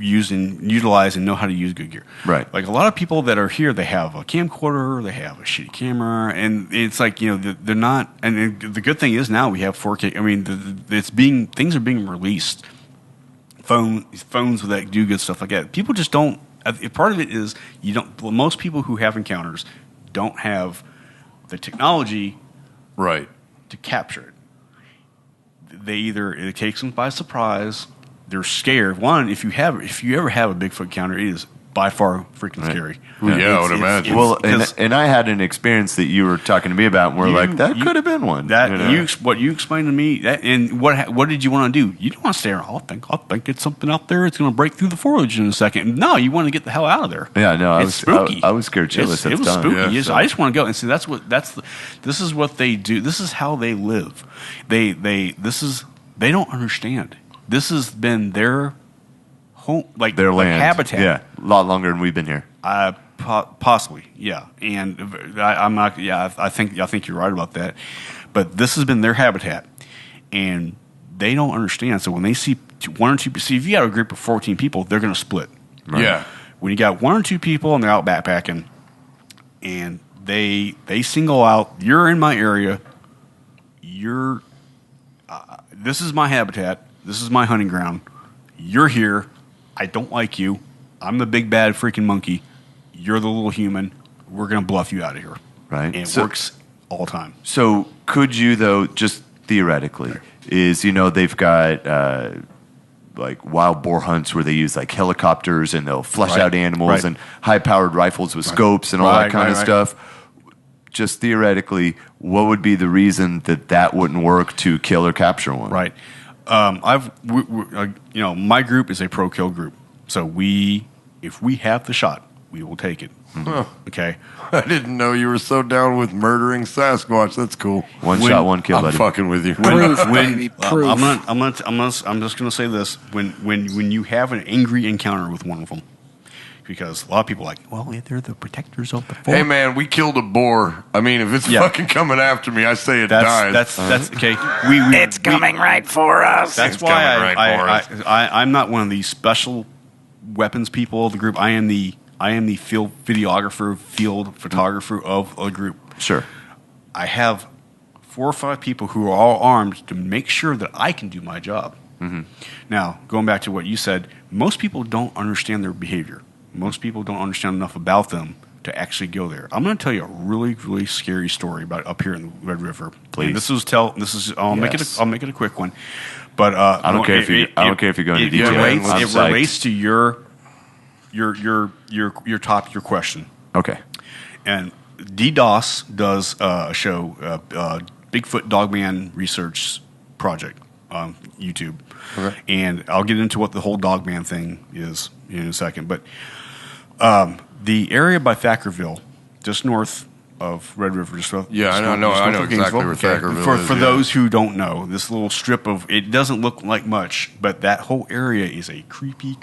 utilize and know how to use good gear. Right. Like a lot of people that are here, they have a camcorder, they have a shitty camera, and it's like they're not. And the good thing is now we have 4K. I mean, things are being released. Phones that do good stuff like that. People just don't. Part of it is most people who have encounters don't have the technology, right, to capture it. It takes them by surprise. They're scared. One, if you ever have a Bigfoot encounter, it is by far freaking scary. I would imagine. And I had an experience that you were talking to me about, and we're like, that could have been one. What you explained to me, and what did you want to do? You don't want to stay around. I'll think it's something out there. It's going to break through the foliage in a second. No, you want to get the hell out of there. Yeah, no, it's spooky. I was scared shitless. It was spooky. Yeah, I just want to go and see. This is what they do. This is how they live. They don't understand. This has been their home, their land, habitat. Yeah, a lot longer than we've been here. Possibly, yeah. And I'm not. Yeah, I think you're right about that. But this has been their habitat, and they don't understand. So when they see one or two, if you got a group of 14 people, they're going to split. Right? Yeah. When you got one or two people and they're out backpacking, and they single out, you're in my area. This is my habitat. This is my hunting ground. You're here. I don't like you. I'm the big bad freaking monkey. You're the little human. We're going to bluff you out of here. Right. And it works all the time. So could you, though, just theoretically, they've got like wild boar hunts where they use like helicopters and they'll flush out animals and high-powered rifles with scopes and all that kind of stuff. Just theoretically, what would be the reason that wouldn't work to kill or capture one? Right. My group is a pro kill group, so if we have the shot, we will take it. Huh. Okay. I didn't know you were so down with murdering Sasquatch. That's cool. One shot, one kill, buddy. I'm fucking with you. Proof. I'm just gonna say this: when you have an angry encounter with one of them. Because a lot of people are like, well, they're the protectors of the forest. Hey, man, we killed a boar. I mean, if it's fucking coming after me, I say it dies. That's okay. It's coming right for us. That's why I'm not one of the special weapons people of the group. I am the field videographer, field photographer of a group. Sure. I have 4 or 5 people who are all armed to make sure that I can do my job. Mm-hmm. Now, going back to what you said, most people don't understand their behavior. Most people don't understand enough about them to actually go there. I'm going to tell you a really, really scary story about up here in the Red River. Please. I'll make it a quick one. But I don't care if you're going into detail. It relates to your question. Okay. And DDoS does a show, Bigfoot Dogman Research Project on YouTube. Okay. And I'll get into what the whole Dogman thing is in a second. But the area by Thackerville, just north of Red River, I know exactly where Thackerville is. For those who don't know, this little strip of it doesn't look like much, but that whole area is a creepy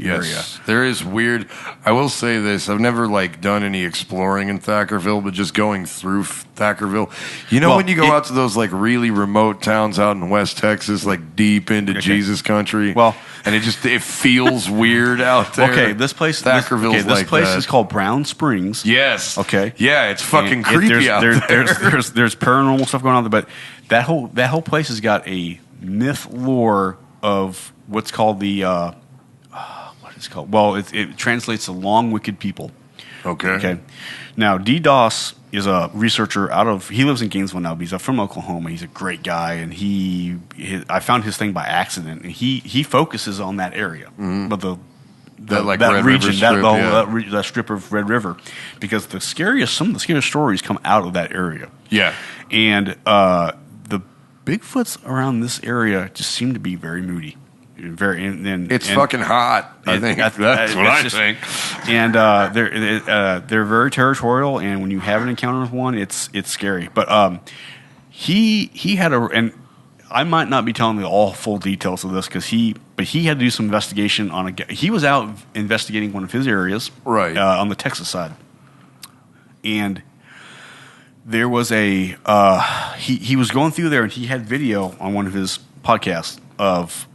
area. There is weird. I will say this: I've never done any exploring in Thackerville, but just going through Thackerville. When you go out to those really remote towns out in West Texas, deep into Jesus country, and it feels weird out there. Okay, this place, Thackerville's this place is called Brown Springs. Yes. Okay. Yeah, it's fucking creepy out there. There's paranormal stuff going on there, but that whole place has got a myth lore of what's called the what is it called? Well, it translates to long wicked people. Okay. Now, DDoS is a researcher he lives in Gainesville now, but he's from Oklahoma. He's a great guy, and I found his thing by accident, and he focuses on that area, but that region, that strip of Red River, because some of the scariest stories come out of that area. Yeah, and the Bigfoots around this area just seem to be very moody. It's fucking hot. I think that's what I think. And they're very territorial, and when you have an encounter with one, it's scary. But he had and I might not be telling you all full details of this because he had to do some investigation on he was out investigating one of his areas, right, on the Texas side, and there was he was going through there, and he had video on one of his podcasts of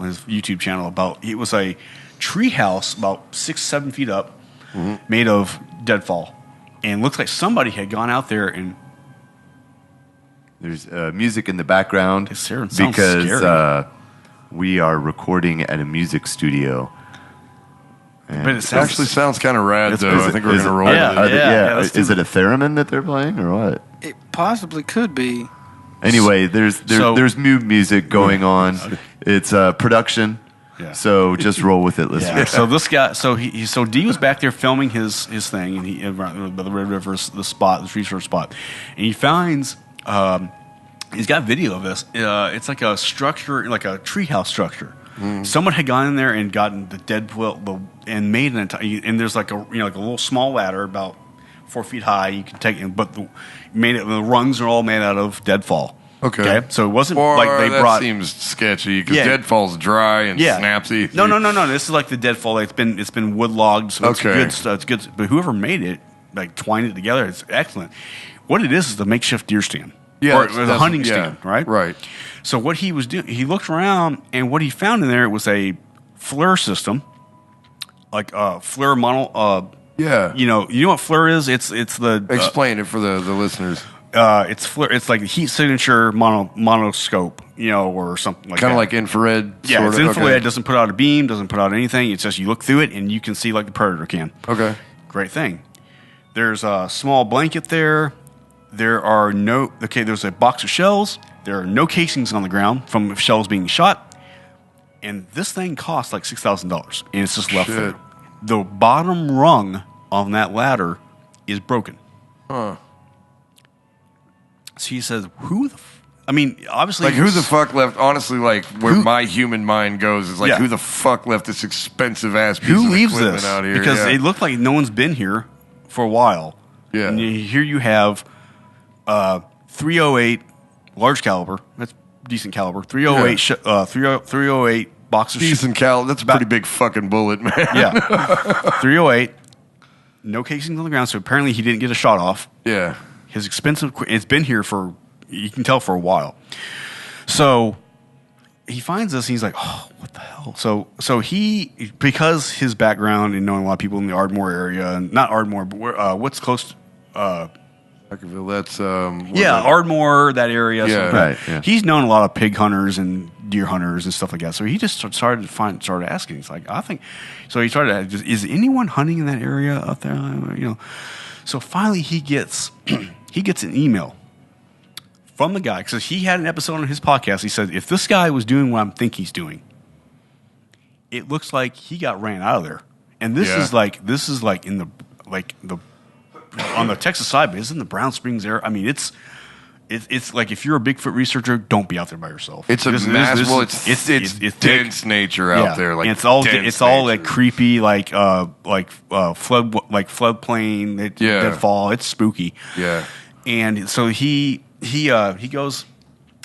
his YouTube channel about it was a tree house about 6-7 feet up, made of deadfall, and looks like somebody had gone out there and. There's music in the background because we are recording at a music studio. But it actually sounds kind of rad, though. I think we're going to roll with it. Is it a theremin that they're playing or what? It possibly could be. Anyway, there's new music going on. It's production. Yeah. So just roll with it, listeners. Yeah. So this guy, so D was back there filming his thing, and by the Red River, the research spot, and he finds. He's got video of this. It's like a structure, like a treehouse structure. Someone had gone in there and gotten the dead and made an entire. And there's like a little small ladder about 4 feet high. You can take it, but the rungs are all made out of deadfall. Okay. So it wasn't like they brought. That seems sketchy because deadfall's dry and snappy. No. This is like the deadfall. It's been woodlogged, so it's good stuff. It's good. But whoever made it, like twined it together, it's excellent. What it is the makeshift deer stand. Yeah, or the hunting stand, right? Right. So what he was doing, he looked around, and what he found in there was a FLIR system, like FLIR mono. You know what FLIR is? It's the explain it for the listeners. It's FLIR. It's like a heat signature monoscope, or something like that. Kind of like infrared. Yeah, it's infrared. It doesn't put out a beam, doesn't put out anything. It's just you look through it and you can see like the predator can. Okay. Great thing. There's a small blanket there. There's a box of shells. There are no casings on the ground from shells being shot. And this thing costs like $6,000. And it's just left there. The bottom rung on that ladder is broken. Huh. So he says, obviously. Like, who the fuck left, honestly, like, where my human mind goes is like, who the fuck left this expensive ass piece of equipment out here? Because it looked like no one's been here for a while. Yeah. And here you have 308 large caliber. That's decent caliber. 308 308 box of decent caliber. That's a pretty big fucking bullet, man. Yeah. 308. No casings on the ground, so apparently he didn't get a shot off. Yeah. His expensive. It's been here for, you can tell, for a while. So he finds this and he's like, oh, what the hell? So he, because his background and knowing a lot of people in the Ardmore area, and not Ardmore, but what's close to Vacaville, that's Ardmore, that area. Yeah, right. Yeah. He's known a lot of pig hunters and deer hunters and stuff like that. So he just started asking. He's like, he started. Is anyone hunting in that area up there? So finally he gets an email from the guy because he had an episode on his podcast. He said, if this guy was doing what I think he's doing, it looks like he got ran out of there. And this is like in the on the Texas side, but it's in the Brown Springs area. I mean, it's like if you're a Bigfoot researcher, don't be out there by yourself. It's it's dense nature out there. Like, and it's all like creepy, like floodplain, deadfall. It's spooky. Yeah. And so he goes,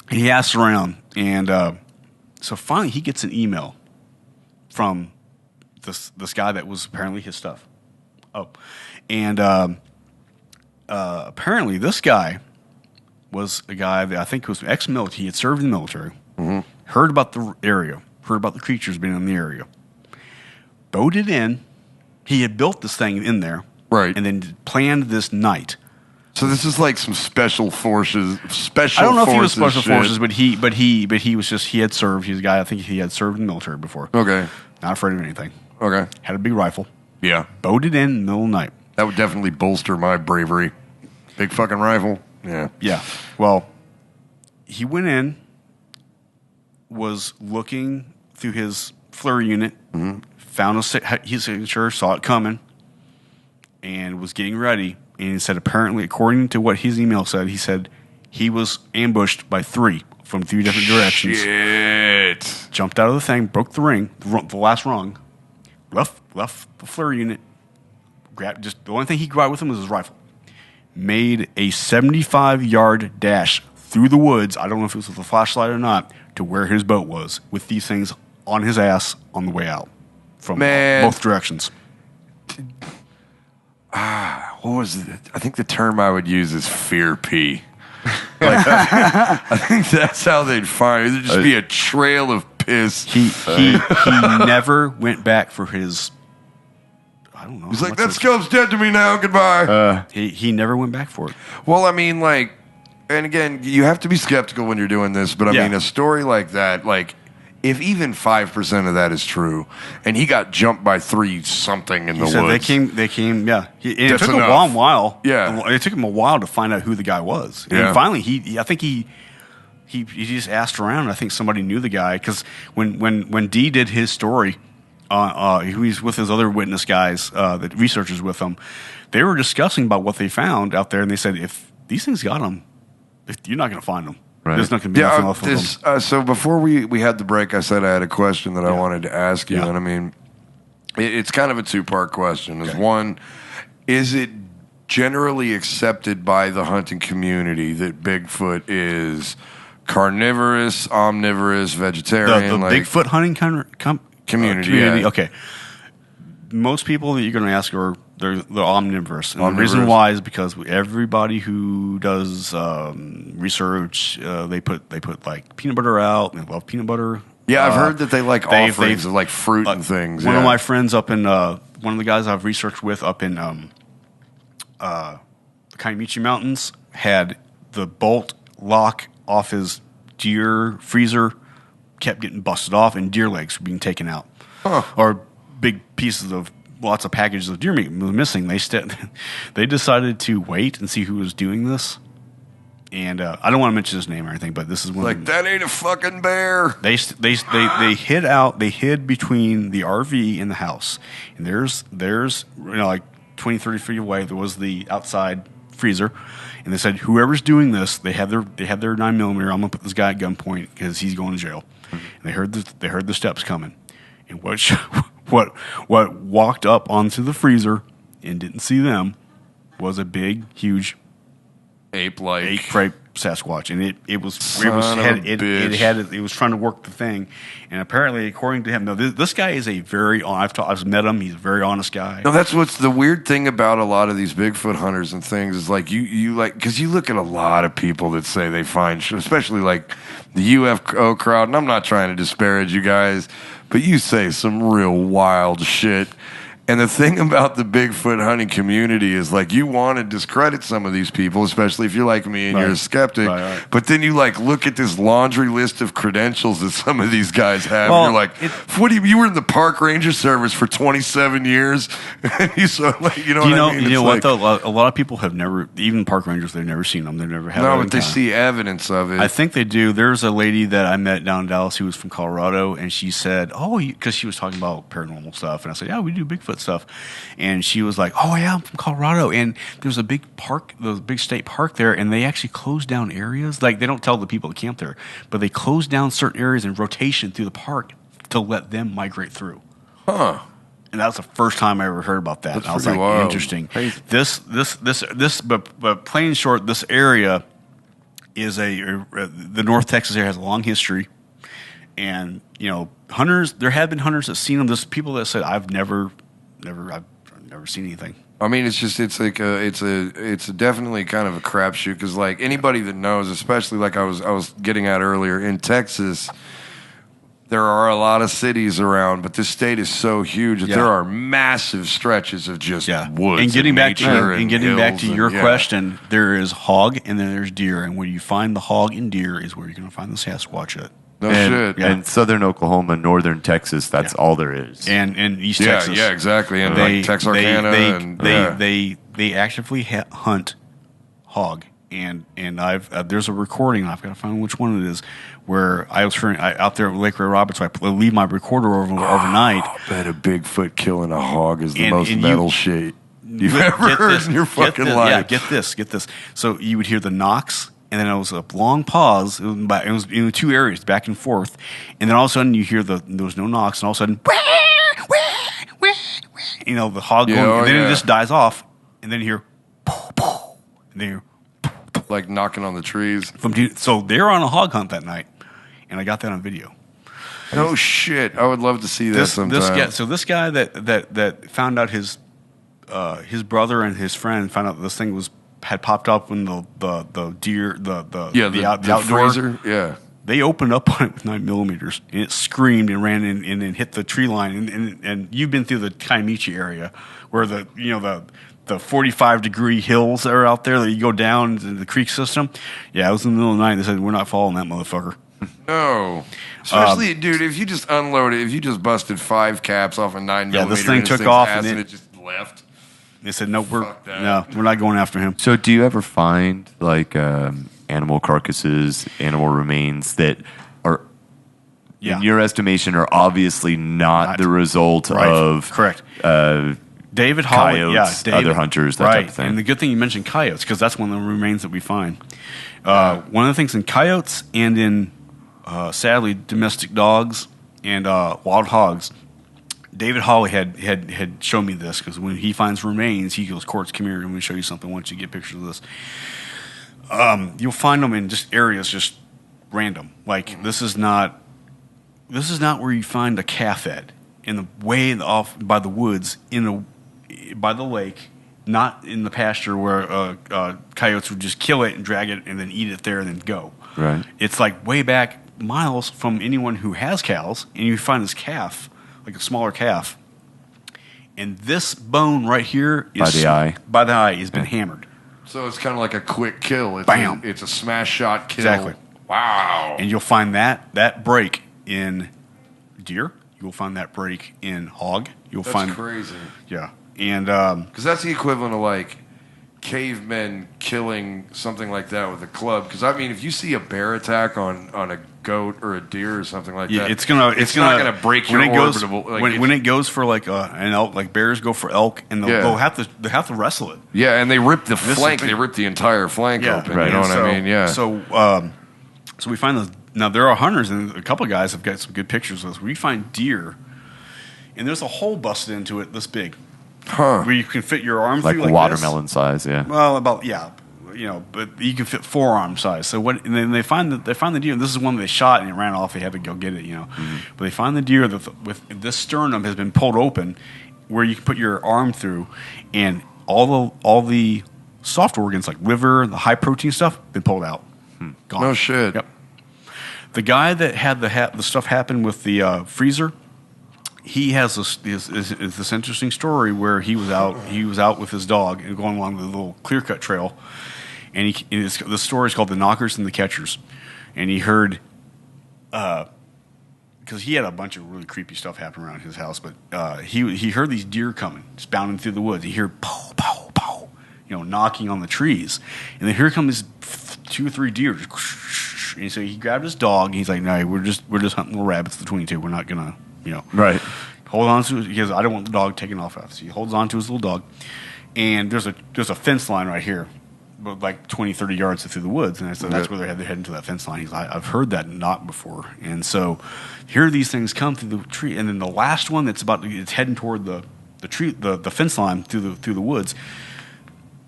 he asks around, and so finally he gets an email from this guy that was apparently his stuff. Oh, and apparently this guy was a guy that I think was ex-military. He had served in the military, heard about the area, heard about the creatures being in the area, boated in. He had built this thing in there, right, and then planned this night. So this is like some special forces. I don't know if he was special forces, but he was just, he had served. He's a guy, I think he had served in the military before. Okay, not afraid of anything. Okay, had a big rifle. Yeah, boated in the middle of the night. That would definitely bolster my bravery. Big fucking rifle. Yeah. Yeah. Well, he went in, was looking through his FLIR unit, found his signature, saw it coming, and was getting ready. And he said, apparently, according to what his email said, he said he was ambushed by 3 from 3 different directions. Shit. jumped out of the thing, broke the ring, the last rung, left the flare unit, grabbed the only thing he grabbed with him was his rifle. Made a 75-yard dash through the woods. I don't know if it was with a flashlight or not, to where his boat was, with these things on his ass on the way out from both directions. What was it? I think the term I would use is fear pee. I think that's how they'd find it. There'd just be a trail of piss. He never went back for his. I don't know. He's like, that scope's dead to me now. Goodbye. He never went back for it. Well, I mean, like, and again, you have to be skeptical when you're doing this, but I mean, a story like that, like, if even 5% of that is true, and he got jumped by 3-something in the woods. They came, yeah. It took him a while. Yeah. It took him a while to find out who the guy was. Yeah. And finally, I think he just asked around. I think somebody knew the guy, because when Dee did his story, he was with his other witness guys, the researchers with him, they were discussing about what they found out there, and they said, if these things got them, you're not going to find them. Right. There's not going to be nothing left of them. So before we had the break, I said I had a question that I wanted to ask you, and I mean, it's kind of a 2-part question. Okay. One, is it generally accepted by the hunting community that Bigfoot is carnivorous, omnivorous, vegetarian? The Bigfoot hunting community? Yeah. Okay. Most people that you're going to ask are they're omnivorous. And the reason why is because everybody who does research, they put like peanut butter out. And they love peanut butter. Yeah, I've heard that they like offerings of like fruit and things. One of my friends up in one of the guys I've researched with up in the Kaimichi Mountains had the bolt lock off his deer freezer kept getting busted off, and deer legs were being taken out, or big pieces of. Lots of packages of deer meat was missing. They decided to wait and see who was doing this. And I don't want to mention his name or anything, but this is one. Like, that ain't a fucking bear. They hid out. They hid between the RV and the house. And there's like 20, 30 feet away, there was the outside freezer. And they said, whoever's doing this, they had their 9mm. I'm gonna put this guy at gunpoint because he's going to jail. And they heard the steps coming. And what walked up onto the freezer and didn't see them was a big, huge ape-like Sasquatch, and it was trying to work the thing, and apparently, according to him, no, this guy is a very I've met him. He's a very honest guy. No, that's what's the weird thing about a lot of these Bigfoot hunters and things is like you like, because you look at a lot of people that say they find, especially like the UFO crowd, and I'm not trying to disparage you guys, but you say some real wild shit. And the thing about the Bigfoot hunting community is, like, you want to discredit some of these people, especially if you're like me and you're a skeptic. Right. But then you, like, look at this laundry list of credentials that some of these guys have. Well, and you're like, what do you were in the park ranger service for 27 years? And you sort of, like, you know what I mean? You know what, though? A lot of people have never, even park rangers, they've never seen them. They've never had them. No, but they see evidence of it. I think they do. There's a lady that I met down in Dallas who was from Colorado, and she said, because she was talking about paranormal stuff. And I said, yeah, we do Bigfoot stuff. And she was like, oh yeah, I'm from Colorado, and there's a big park, the big state park there, and they actually close down areas. Like, they don't tell the people to camp there, but they close down certain areas in rotation through the park to let them migrate through. Huh. And that was the first time I ever heard about that. That's I was like, wild. Interesting. But plain and short, this area is the North Texas area has a long history. And, hunters, there have been hunters that seen them. There's people that said, I've never seen anything. I mean, it's definitely kind of a crapshoot, because, like, anybody that knows, especially like I was getting at earlier, in Texas, there are a lot of cities around, but this state is so huge that there are massive stretches of just woods. And getting back to your and question, there is hog and then there's deer, and where you find the hog and deer is where you're going to find the Sasquatch at. No shit. Yeah. And southern Oklahoma, northern Texas, that's all there is. And East Texas. Yeah, exactly. And like Texarkana. They actively hunt hog. And there's a recording, I've got to find which one it is, where I was out there at Lake Ray Roberts, so I leave my recorder overnight. I bet a Bigfoot killing a hog is the most metal shit you've ever heard in your fucking life. Yeah, get this. So you would hear the knocks, and then it was a long pause. It was in 2 areas, back and forth, and then all of a sudden you hear there was no knocks, and all of a sudden, the hog going, and then it just dies off, and then you hear, and then you hear, like knocking on the trees. So they were on a hog hunt that night, and I got that on video. No shit! I would love to see this sometime. This guy that found out his brother and his friend found out that this thing had popped up when the deer the outdoor freezer. Yeah, they opened up on it with 9mm, and it screamed and ran in and hit the tree line. And you've been through the Kaimichi area where the 45-degree hills that are out there that you go down to the creek system. Yeah, it was in the middle of the night. They said, we're not following that motherfucker. No. Especially, dude, if you just unloaded, if you just busted 5 caps off a 9mm. Yeah, this thing took off and it just left. They said, we're not going after him. So do you ever find like animal carcasses, animal remains that are, in your estimation, are obviously not the result of correct. David Hawley, coyotes, other hunters, that type of thing. And the good thing you mentioned coyotes, because that's one of the remains that we find. One of the things in coyotes and in, sadly, domestic dogs and wild hogs, David Hawley had shown me this, because when he finds remains, he goes, Courts, come here, and let me show you something. I want you to get pictures of this. You'll find them in just areas, just random. Like, this is not where you find a calf head. In the way off by the woods, by the lake, not in the pasture where coyotes would just kill it and drag it and then eat it there and then go. Right. It's like way back miles from anyone who has cows, and you find this calf, like a smaller calf, and this bone right here is by the eye has been hammered. So it's kind of like a quick kill. It's Bam! It's a smash shot kill. Exactly. Wow. And you'll find that break in deer. You'll find that break in hog. That's crazy. Yeah. And because that's the equivalent of like cavemen killing something like that with a club. Because I mean, if you see a bear attack on a goat or a deer or something like that, it's not gonna break your orbital. When it goes for like an elk, like bears go for elk, and they'll have to wrestle it. Yeah, and they rip the flank. They rip the entire flank open. Right. You know what I mean? Yeah. So we find those. Now, there are hunters, and a couple of guys have got some good pictures of this. We find deer, and there's a hole busted into it this big. Where you can fit your arm like through, like watermelon this. size, yeah. Well, but you can fit forearm size. So and then they find the deer. And this is one they shot, and it ran off. They had to go get it, Mm-hmm. But they find the deer that with this sternum has been pulled open, where you can put your arm through, and all the soft organs like liver, the high protein stuff, been pulled out. Gone. No shit. Yep. The guy that had the stuff happen with the freezer, he has this interesting story where he was out with his dog and going along the little clear cut trail, and the story is called The Knockers and the Catchers, and he heard because he had a bunch of really creepy stuff happen around his house, but he heard these deer coming, just bounding through the woods. He heard pow pow pow, knocking on the trees, and then here come these 2 or 3 deer. And so he grabbed his dog. And he's like, "No, we're just hunting little rabbits between 2. We're not gonna, right. Hold on to it because I don't want the dog taken off us." So he holds on to his little dog, and there's a fence line right here, but like 20, 30 yards through the woods. And I said, that's where they're heading to that fence line. He's like, "I've heard that knock before." And so here these things come through the tree, and then the last one it's heading toward the tree, the fence line through the woods.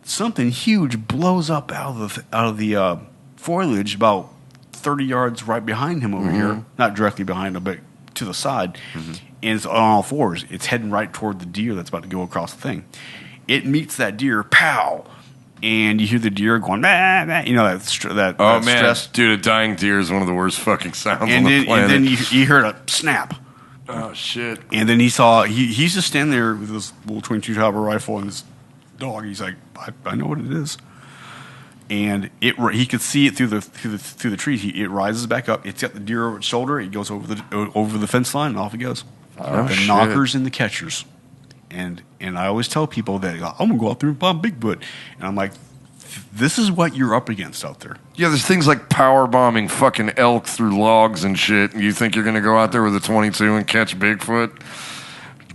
Something huge blows up out of the foliage about 30 yards right behind him over here. Not directly behind him, but to the side. And it's on all fours. It's heading right toward the deer that's about to go across the thing. It meets that deer, pow! And you hear the deer going, bah, bah, that stress. Dude, a dying deer is one of the worst fucking sounds on the the planet. And then you heard a snap. Oh, shit. And then he saw, he's just standing there with his little .22 caliber rifle and his dog. He's like, I know what it is. And he could see it through the trees. It rises back up. It's got the deer over its shoulder. It goes over the fence line, and off it goes. The knockers and the catchers. And I always tell people that I'm gonna go out there and bomb Bigfoot. And I'm like, this is what you're up against out there. Yeah, there's things like power bombing fucking elk through logs and shit. And you think you're gonna go out there with a .22 and catch Bigfoot?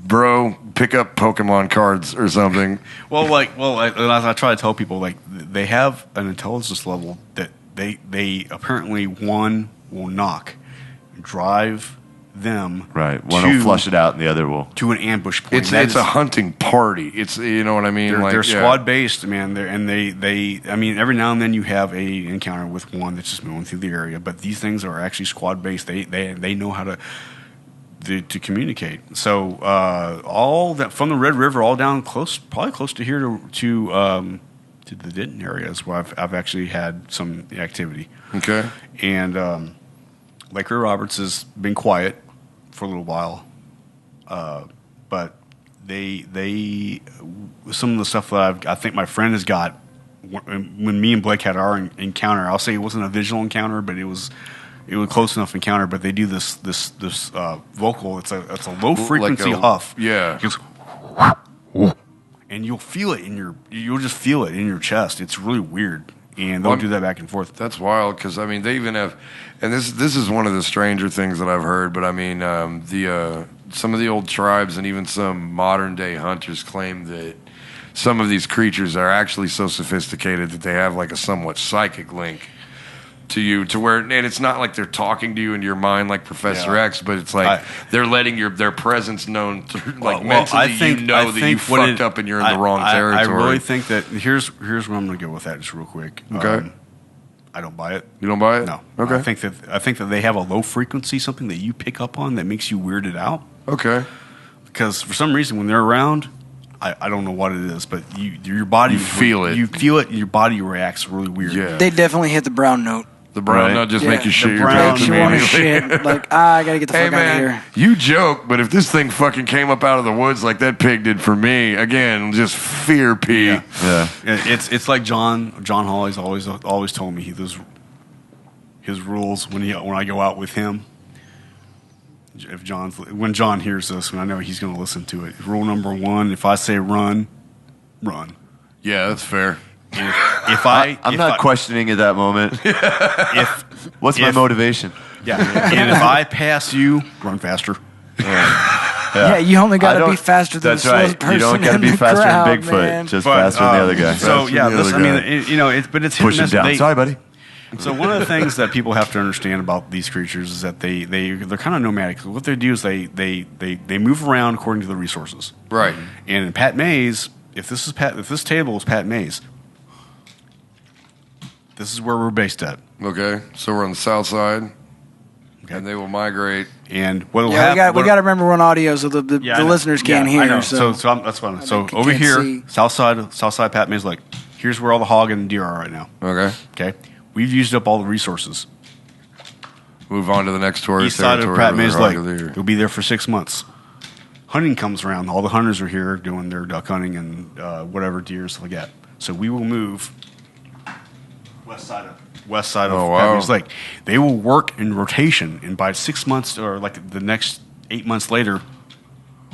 Bro, pick up Pokemon cards or something. Well, I try to tell people, like, they have an intelligence level that they apparently one will knock, drive them Right. One will flush it out, and the other will to an ambush point. It's a hunting party. It's you know what I mean. They're squad based, man. They I mean, every now and then you have a encounter with one that's just moving through the area, but these things are actually squad based. They know how to communicate. So all that from the Red River, all down probably close to here to the Denton areas where I've actually had some activity. Okay. And Lake Ray Roberts has been quiet for a little while, but they some of the stuff that I think my friend has got when me and Blake had our encounter. I'll say it wasn't a visual encounter, but it was a close enough encounter. But they do this vocal. It's a low frequency huff. Yeah. It goes, and you'll just feel it in your chest. It's really weird. And they'll do that back and forth. That's wild because I mean they even have, and this is one of the stranger things that I've heard. But I mean some of the old tribes and even some modern day hunters claim that some of these creatures are actually so sophisticated that they have like a somewhat psychic link to you, to where, and it's not like they're talking to you in your mind like Professor X, but it's like they're letting their presence known through, like mentally. That you fucked up and you're in the wrong territory. I really think that here's where I'm going to go with that just real quick. Okay. I don't buy it. You don't buy it? No. Okay. I think that they have a low frequency, something that you pick up on that makes you weirded out. Okay. Because for some reason when they're around, I don't know what it is, but your body feel it. You feel it, and your body reacts really weird. Yeah. They definitely hit the brown note. The brown nut just make you shit your brown, pants you want to immediately. shit. Like, I got to get the fuck out of here. You joke, but if this thing fucking came up out of the woods like that pig did for me, again, just fear pee. yeah. It's like John Hawley's always told me his rules when I go out with him. When John hears this, and I know he's going to listen to it. Rule number 1: if I say run. Yeah, that's fair. I'm not questioning at that moment. What's my motivation? Yeah, and if I pass you, run faster. Yeah, you only got to be faster than the slowest person. You don't got to be faster than Bigfoot, man. just faster than the other guy. So but it's push him down. Sorry, buddy. So one of the things that people have to understand about these creatures is that they're kind of nomadic. So what they do is they move around according to the resources. Right. And in Pat Mays, if this table is Pat Mays, this is where we're based at. Okay, so we're on the south side, and they will migrate. And what'll happen? We got to remember we're on audio, so the listeners can't hear. I know. So that's fine. So over here, south side, Pat Mays, like here's where all the hog and deer are right now. Okay. We've used up all the resources. Move on to the next tourist East side of Pat Mays Lake. They'll be there for 6 months. Hunting comes around. All the hunters are here doing their duck hunting and whatever deer and stuff like that. So we will move west side of Pat Mays Lake. They will work in rotation, and by 6 months or like the next 8 months later,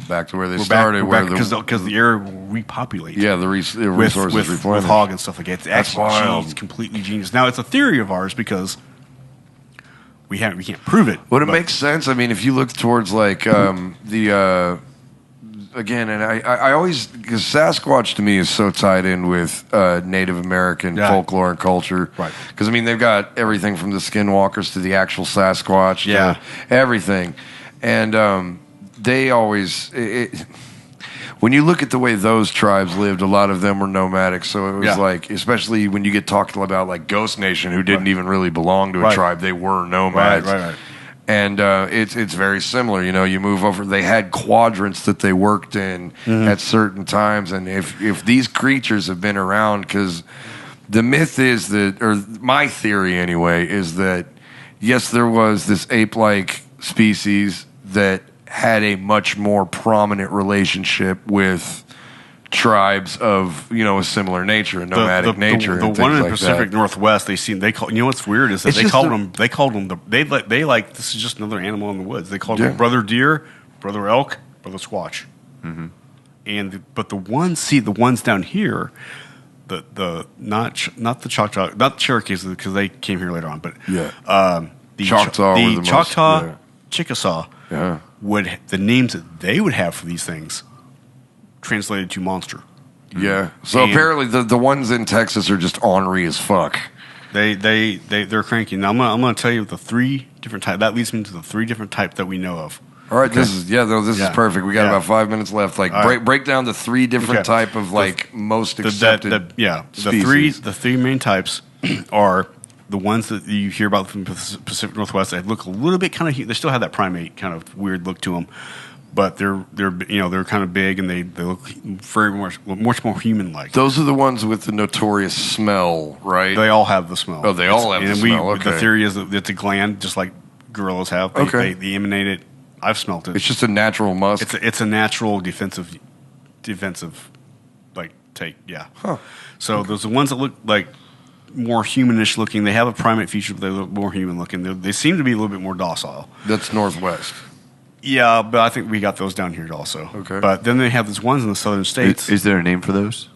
back to where they started, because the area will repopulate. Yeah, the resources with hog and stuff like that. It's actually it's completely genius. Now it's a theory of ours because we can't prove it. But it makes sense. I mean, if you look towards like again, and I always, because Sasquatch to me is so tied in with Native American folklore and culture. Right. Because I mean, they've got everything from the skinwalkers to the actual Sasquatch to everything, and they always, when you look at the way those tribes lived, a lot of them were nomadic. So it was like, especially when you get talking about like Ghost Nation, who didn't even really belong to a tribe, they were nomads. Right. And it's very similar. You know, you move over. They had quadrants that they worked in at certain times, and if these creatures have been around, because the myth is that, or my theory anyway, is that yes, there was this ape-like species that had a much more prominent relationship with tribes of, you know, a similar nature, a nomadic nature. The one in the Pacific Northwest, you know what's weird is that they called them this is just another animal in the woods. They called them brother deer, brother elk, brother squatch. Mm-hmm. But the ones down here, not the Choctaw, not the Cherokees because they came here later on, but the Choctaw, Chickasaw. Yeah. The names that they would have for these things translated to monster. Yeah. So apparently the ones in Texas are just ornery as fuck. they're cranky. Now I'm gonna tell you the 3 different types. That leads me to the 3 different types that we know of. All right, this is perfect. We got about 5 minutes left. Like break down the 3 different type of most accepted. Species. The three main types are the ones that you hear about from the Pacific Northwest. They look a little bit kind of. They still have that primate kind of weird look to them, but they're kind of big and they look very much more human like. Those are the ones with the notorious smell, right? They all have the smell. Oh, they all have the smell. Okay. The theory is that it's a gland, just like gorillas have. They emanate it. I've smelt it. It's just a natural musk. It's a natural defensive like take. Yeah. Huh. So those are the ones that look like more humanish looking. They have a primate feature, but they look more human looking. They seem to be a little bit more docile. That's Northwest. Yeah, but I think we got those down here also. Okay. But then they have these ones in the southern states. Is there a name for those?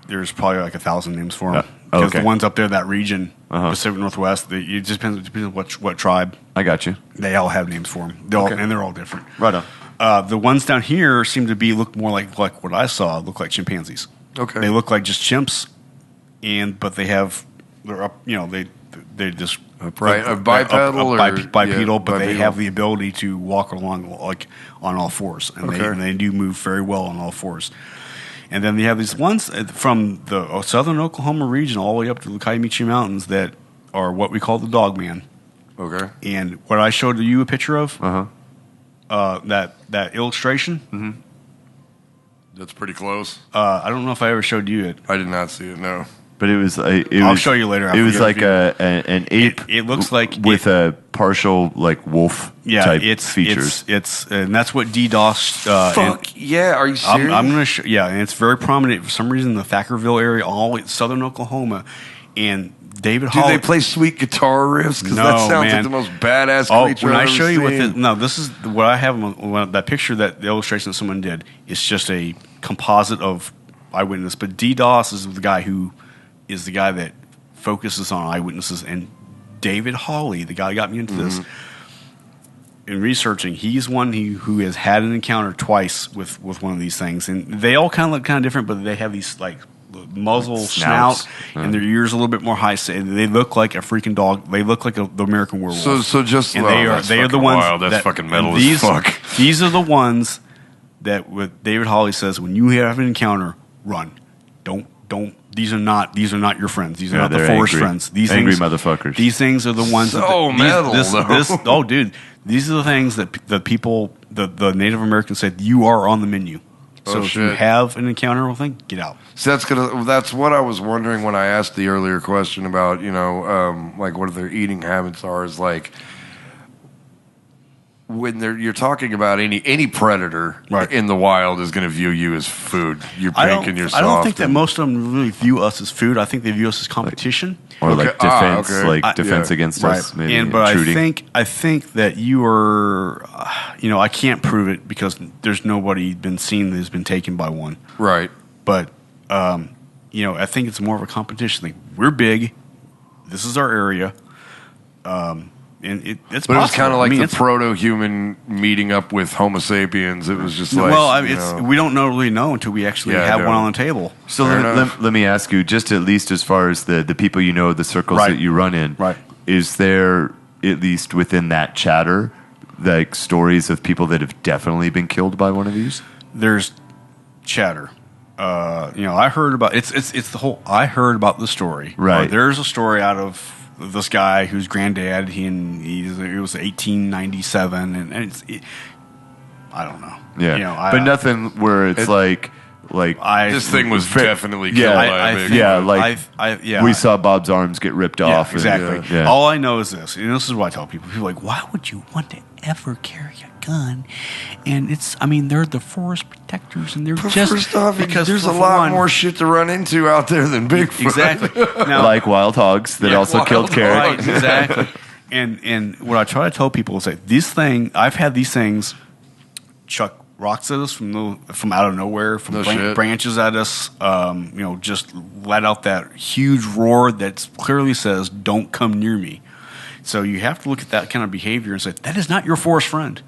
There's probably like 1,000 names for them. Because the ones up there, that region, Pacific Northwest, it just depends on what tribe. I got you. They all have names for them. And they're all different. Right on. The ones down here seem to look more like what I saw. Look like chimpanzees. Okay. They look like just chimps, but they're up. They just bipedal bipedal, but they bipedal. have the ability to walk along like on all fours, and they do move very well on all fours. And then they have these ones from the southern Oklahoma region all the way up to the Kiamichi Mountains that are what we call the dog man. Okay. And what I showed you a picture of, that illustration. Mm-hmm. That's pretty close. I don't know if I ever showed you it. I did not see it. No. But it was. I'll show you later. It was like an ape. It looks like with a partial like wolf type features. And that's what DDoS. Fuck yeah! Are you serious? I'm gonna show. Yeah, and it's very prominent for some reason in the Thackerville area, all southern Oklahoma, and David Hall. Do they play sweet guitar riffs? Because No, that sounds man. like the most badass creature when I've I ever show you seen. this is what I have. That picture, that the illustration that someone did, it's just a composite of eyewitness. But DDoS is the guy that focuses on eyewitnesses, and David Hawley, the guy who got me into this. In researching, he's one who has had an encounter twice with one of these things, and they all kind of look kind of different, but they have these like muzzle, snout, and their ears a little bit more high. They look like a freaking dog. They look like the American werewolf. So just and they are the ones. Wild. That's fucking metal as fuck. These are the ones that what David Hawley says when you have an encounter, run. Don't. These are not your friends. These are not the forest friends. These angry things, motherfuckers. These things are the ones. Metal. Dude, these are the things that the people, the Native Americans said you are on the menu. So if you have an encounter with thing, get out. So that's what I was wondering when I asked the earlier question about like what their eating habits are. Is like when you're talking about any predator in the wild is going to view you as food. You're pink and you're soft. I don't think that most of them really view us as food. I think they view us as competition. Or like defense, defense against us. Maybe but I think that you are, I can't prove it because there's nobody been seen that has been taken by one. Right. But, I think it's more of a competition thing. We're big. This is our area. And it's but possible. It was kind of like the proto-human meeting up with Homo sapiens. It was just like... Well, we don't really know until we actually have one on the table. So let me ask you, just at least as far as the people you know, the circles that you run in, is there, at least within that chatter, like stories of people that have definitely been killed by one of these? There's chatter. I heard about... It's the whole... I heard about the story. Right. There's a story out of... this guy whose granddad, it was 1897, and I don't know. Yeah, but nothing where it's like this thing was definitely killed by a big we saw Bob's arms get ripped off. Exactly. All I know is this, and this is what I tell people. People are like, why would you want to ever carry a gun? And they're the forest protectors, and they're first off, because there's a lot more shit to run into out there than Bigfoot. Exactly. Now, like wild hogs that also killed Carrek. Right, exactly. And what I try to tell people is that I've had these things chuck rocks at us from out of nowhere, from branches at us. Just let out that huge roar that clearly says, "Don't come near me." So you have to look at that kind of behavior and say that is not your forest friend.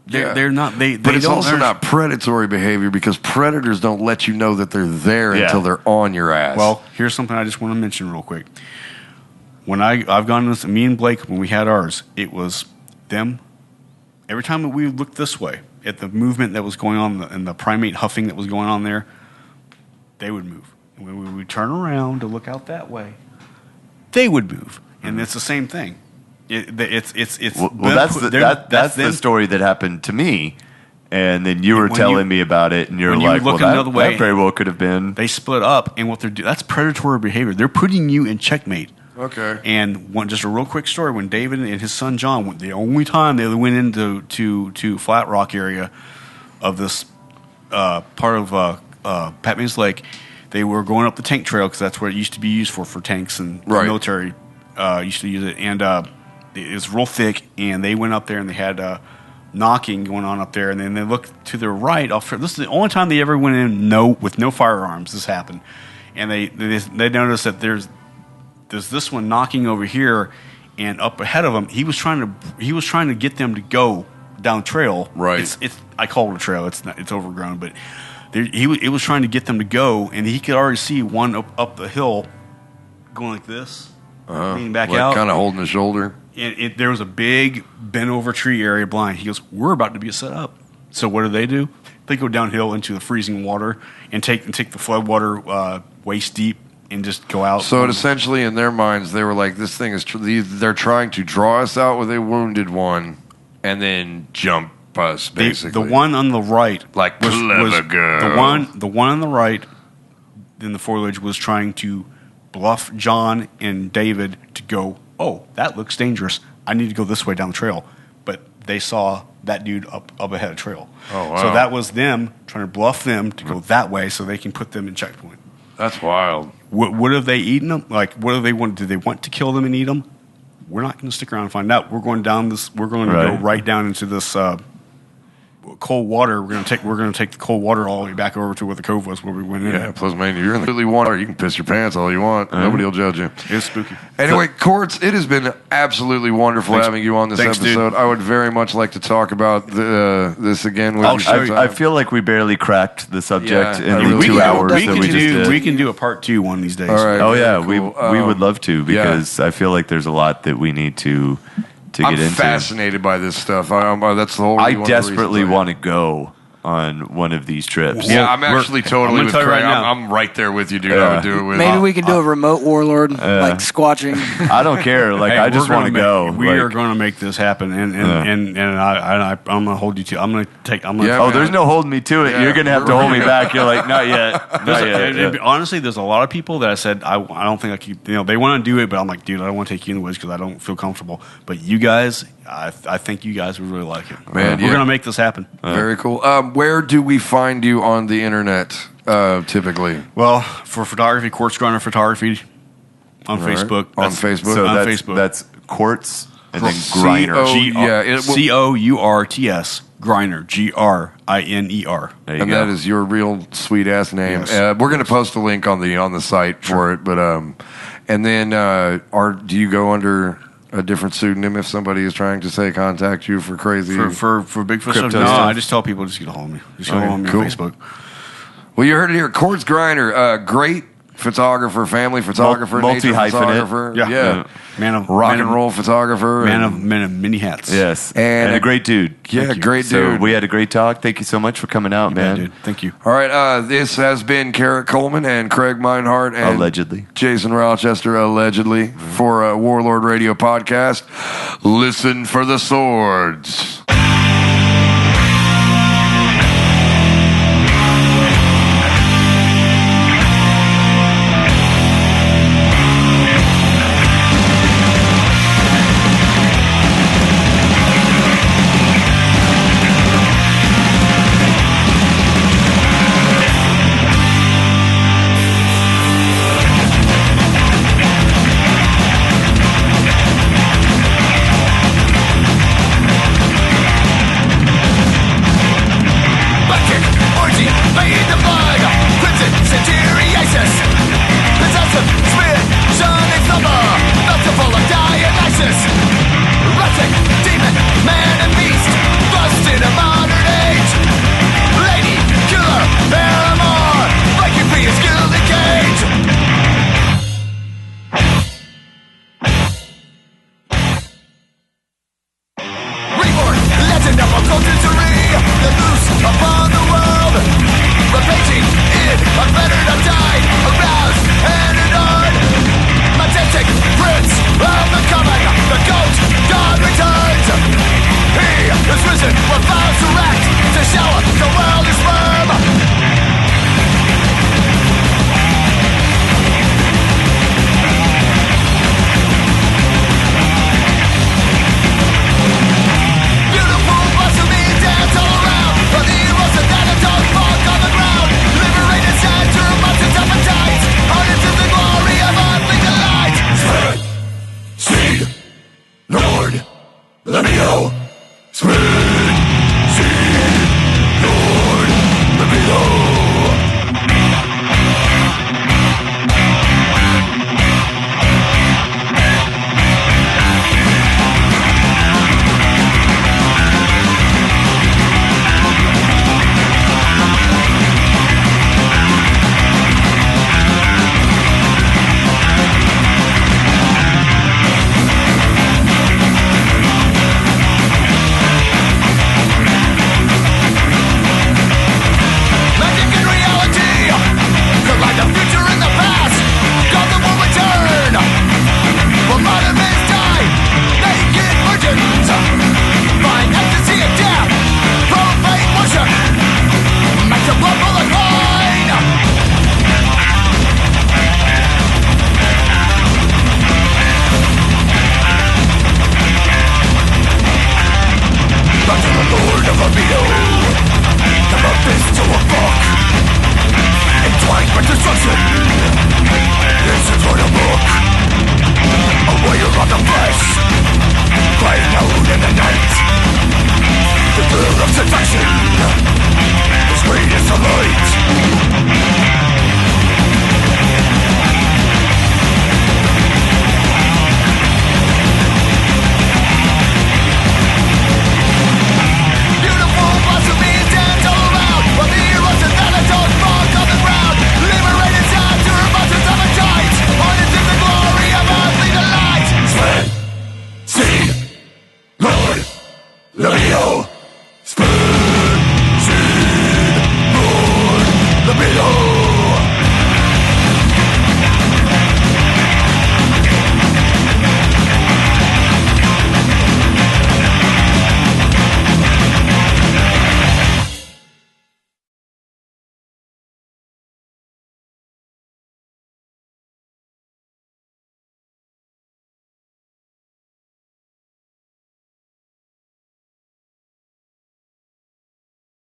They're not. But it's also not predatory behavior because predators don't let you know that they're there until they're on your ass. Well, here's something I just want to mention real quick. when I've gone this, me and Blake, when we had ours, it was them. Every time that we looked this way at the movement that was going on and the primate huffing that was going on there, they would move. And when we would turn around to look out that way, they would move. And it's the same thing. That's the story that happened to me. And then you were telling me about it, and you're like, well, that very well could have been. They split up, and what they're doing, that's predatory behavior. They're putting you in checkmate. Okay. And just a real quick story, when David and his son John went, the only time they went into to Flat Rock area of this part of Pat Mays Lake, they were going up the tank trail because that's where it used to be used for tanks and the military used to use it. And it was real thick, and they went up there and they had knocking going on up there, and then they looked to their right. This is the only time they ever went in with no firearms. This happened, and they noticed that there's this one knocking over here, and up ahead of him, he was trying to get them to go down trail. Right. It's I call it a trail. It's overgrown, but it was trying to get them to go, and he could already see one up the hill going like this, leaning back out, kind of holding the shoulder. And there was a big bent over tree area blind. He goes, "We're about to be set up." So what do? They go downhill into the freezing water and take the flood water waist deep and just go out. So essentially, in their minds, they were like, "This thing is they're trying to draw us out with a wounded one, and then jump us." Basically, the one on the right, clever girl. The one on the right in the foliage was trying to bluff John and David to go. Oh, that looks dangerous. I need to go this way down the trail. But they saw that dude up ahead of trail. Oh, wow. So that was them trying to bluff them to go that way so they can put them in checkpoint. That's wild. What have they eaten them? Like, what do they want? Do they want to kill them and eat them? We're not going to stick around and find out. We're going down this. We're going to go right down into this cold water. We're going to take the cold water all the way back over to where the cove was where we went in. Yeah, plus, man, you're in the water. You can piss your pants all you want. Nobody will judge you. It's spooky. Anyway, Courts, it has been absolutely wonderful having you on this episode. Dude. I would very much like to talk about this again with you. I feel like we barely cracked the subject in the 2 hours that we just did. We can do a part 2 one of these days. All right, oh, yeah. Cool. We would love to because I feel like there's a lot that we need to get into. I'm fascinated by this stuff. That's the whole. I desperately want to go on one of these trips. Yeah, I'm actually totally with Craig. Right I'm right there with you, dude. I would do it with. Maybe we can do a remote Warlord, like squatching. I don't care. Like, I just want to go. We are going to make this happen, and I'm going to hold you to. I'm going to take. There's no holding me to it. Yeah, you're going to have to hold me back. You're like, not yet. Honestly, there's a lot of people that I said I don't think I keep. They want to do it, but I'm like, dude, I don't want to take you in the woods because I don't feel comfortable. But you guys, I think you guys would really like it. Man, we're going to make this happen. Very cool. Where do we find you on the internet typically? Well, for photography, Courts Griner Photography on Facebook. On Facebook? So on Facebook. That's Courts and then Griner. Courts, Griner, Griner. And that is your real sweet ass name. Yes. We're going to post a link on the site for it. But and then do you go under a different pseudonym if somebody is trying to say contact you for crazy for Bigfoot stuff? No, I just tell people just get a hold of me. Just get a hold of me on Facebook. Well, you heard it here. Courts Griner, great photographer, family photographer, multi-hyphenate. Yeah. Man of rock and roll photographer. Man of many hats. Yes. And a great dude. Yeah, great dude. So we had a great talk. Thank you so much for coming out, man. Dude. Thank you. All right. This has been Carrek Coleman and Craig Meinhardt and allegedly Jason Rochester, allegedly, for a Warlord Radio podcast. Listen for the swords. Bathed in blood, crimson centuriasis, possessive spirit.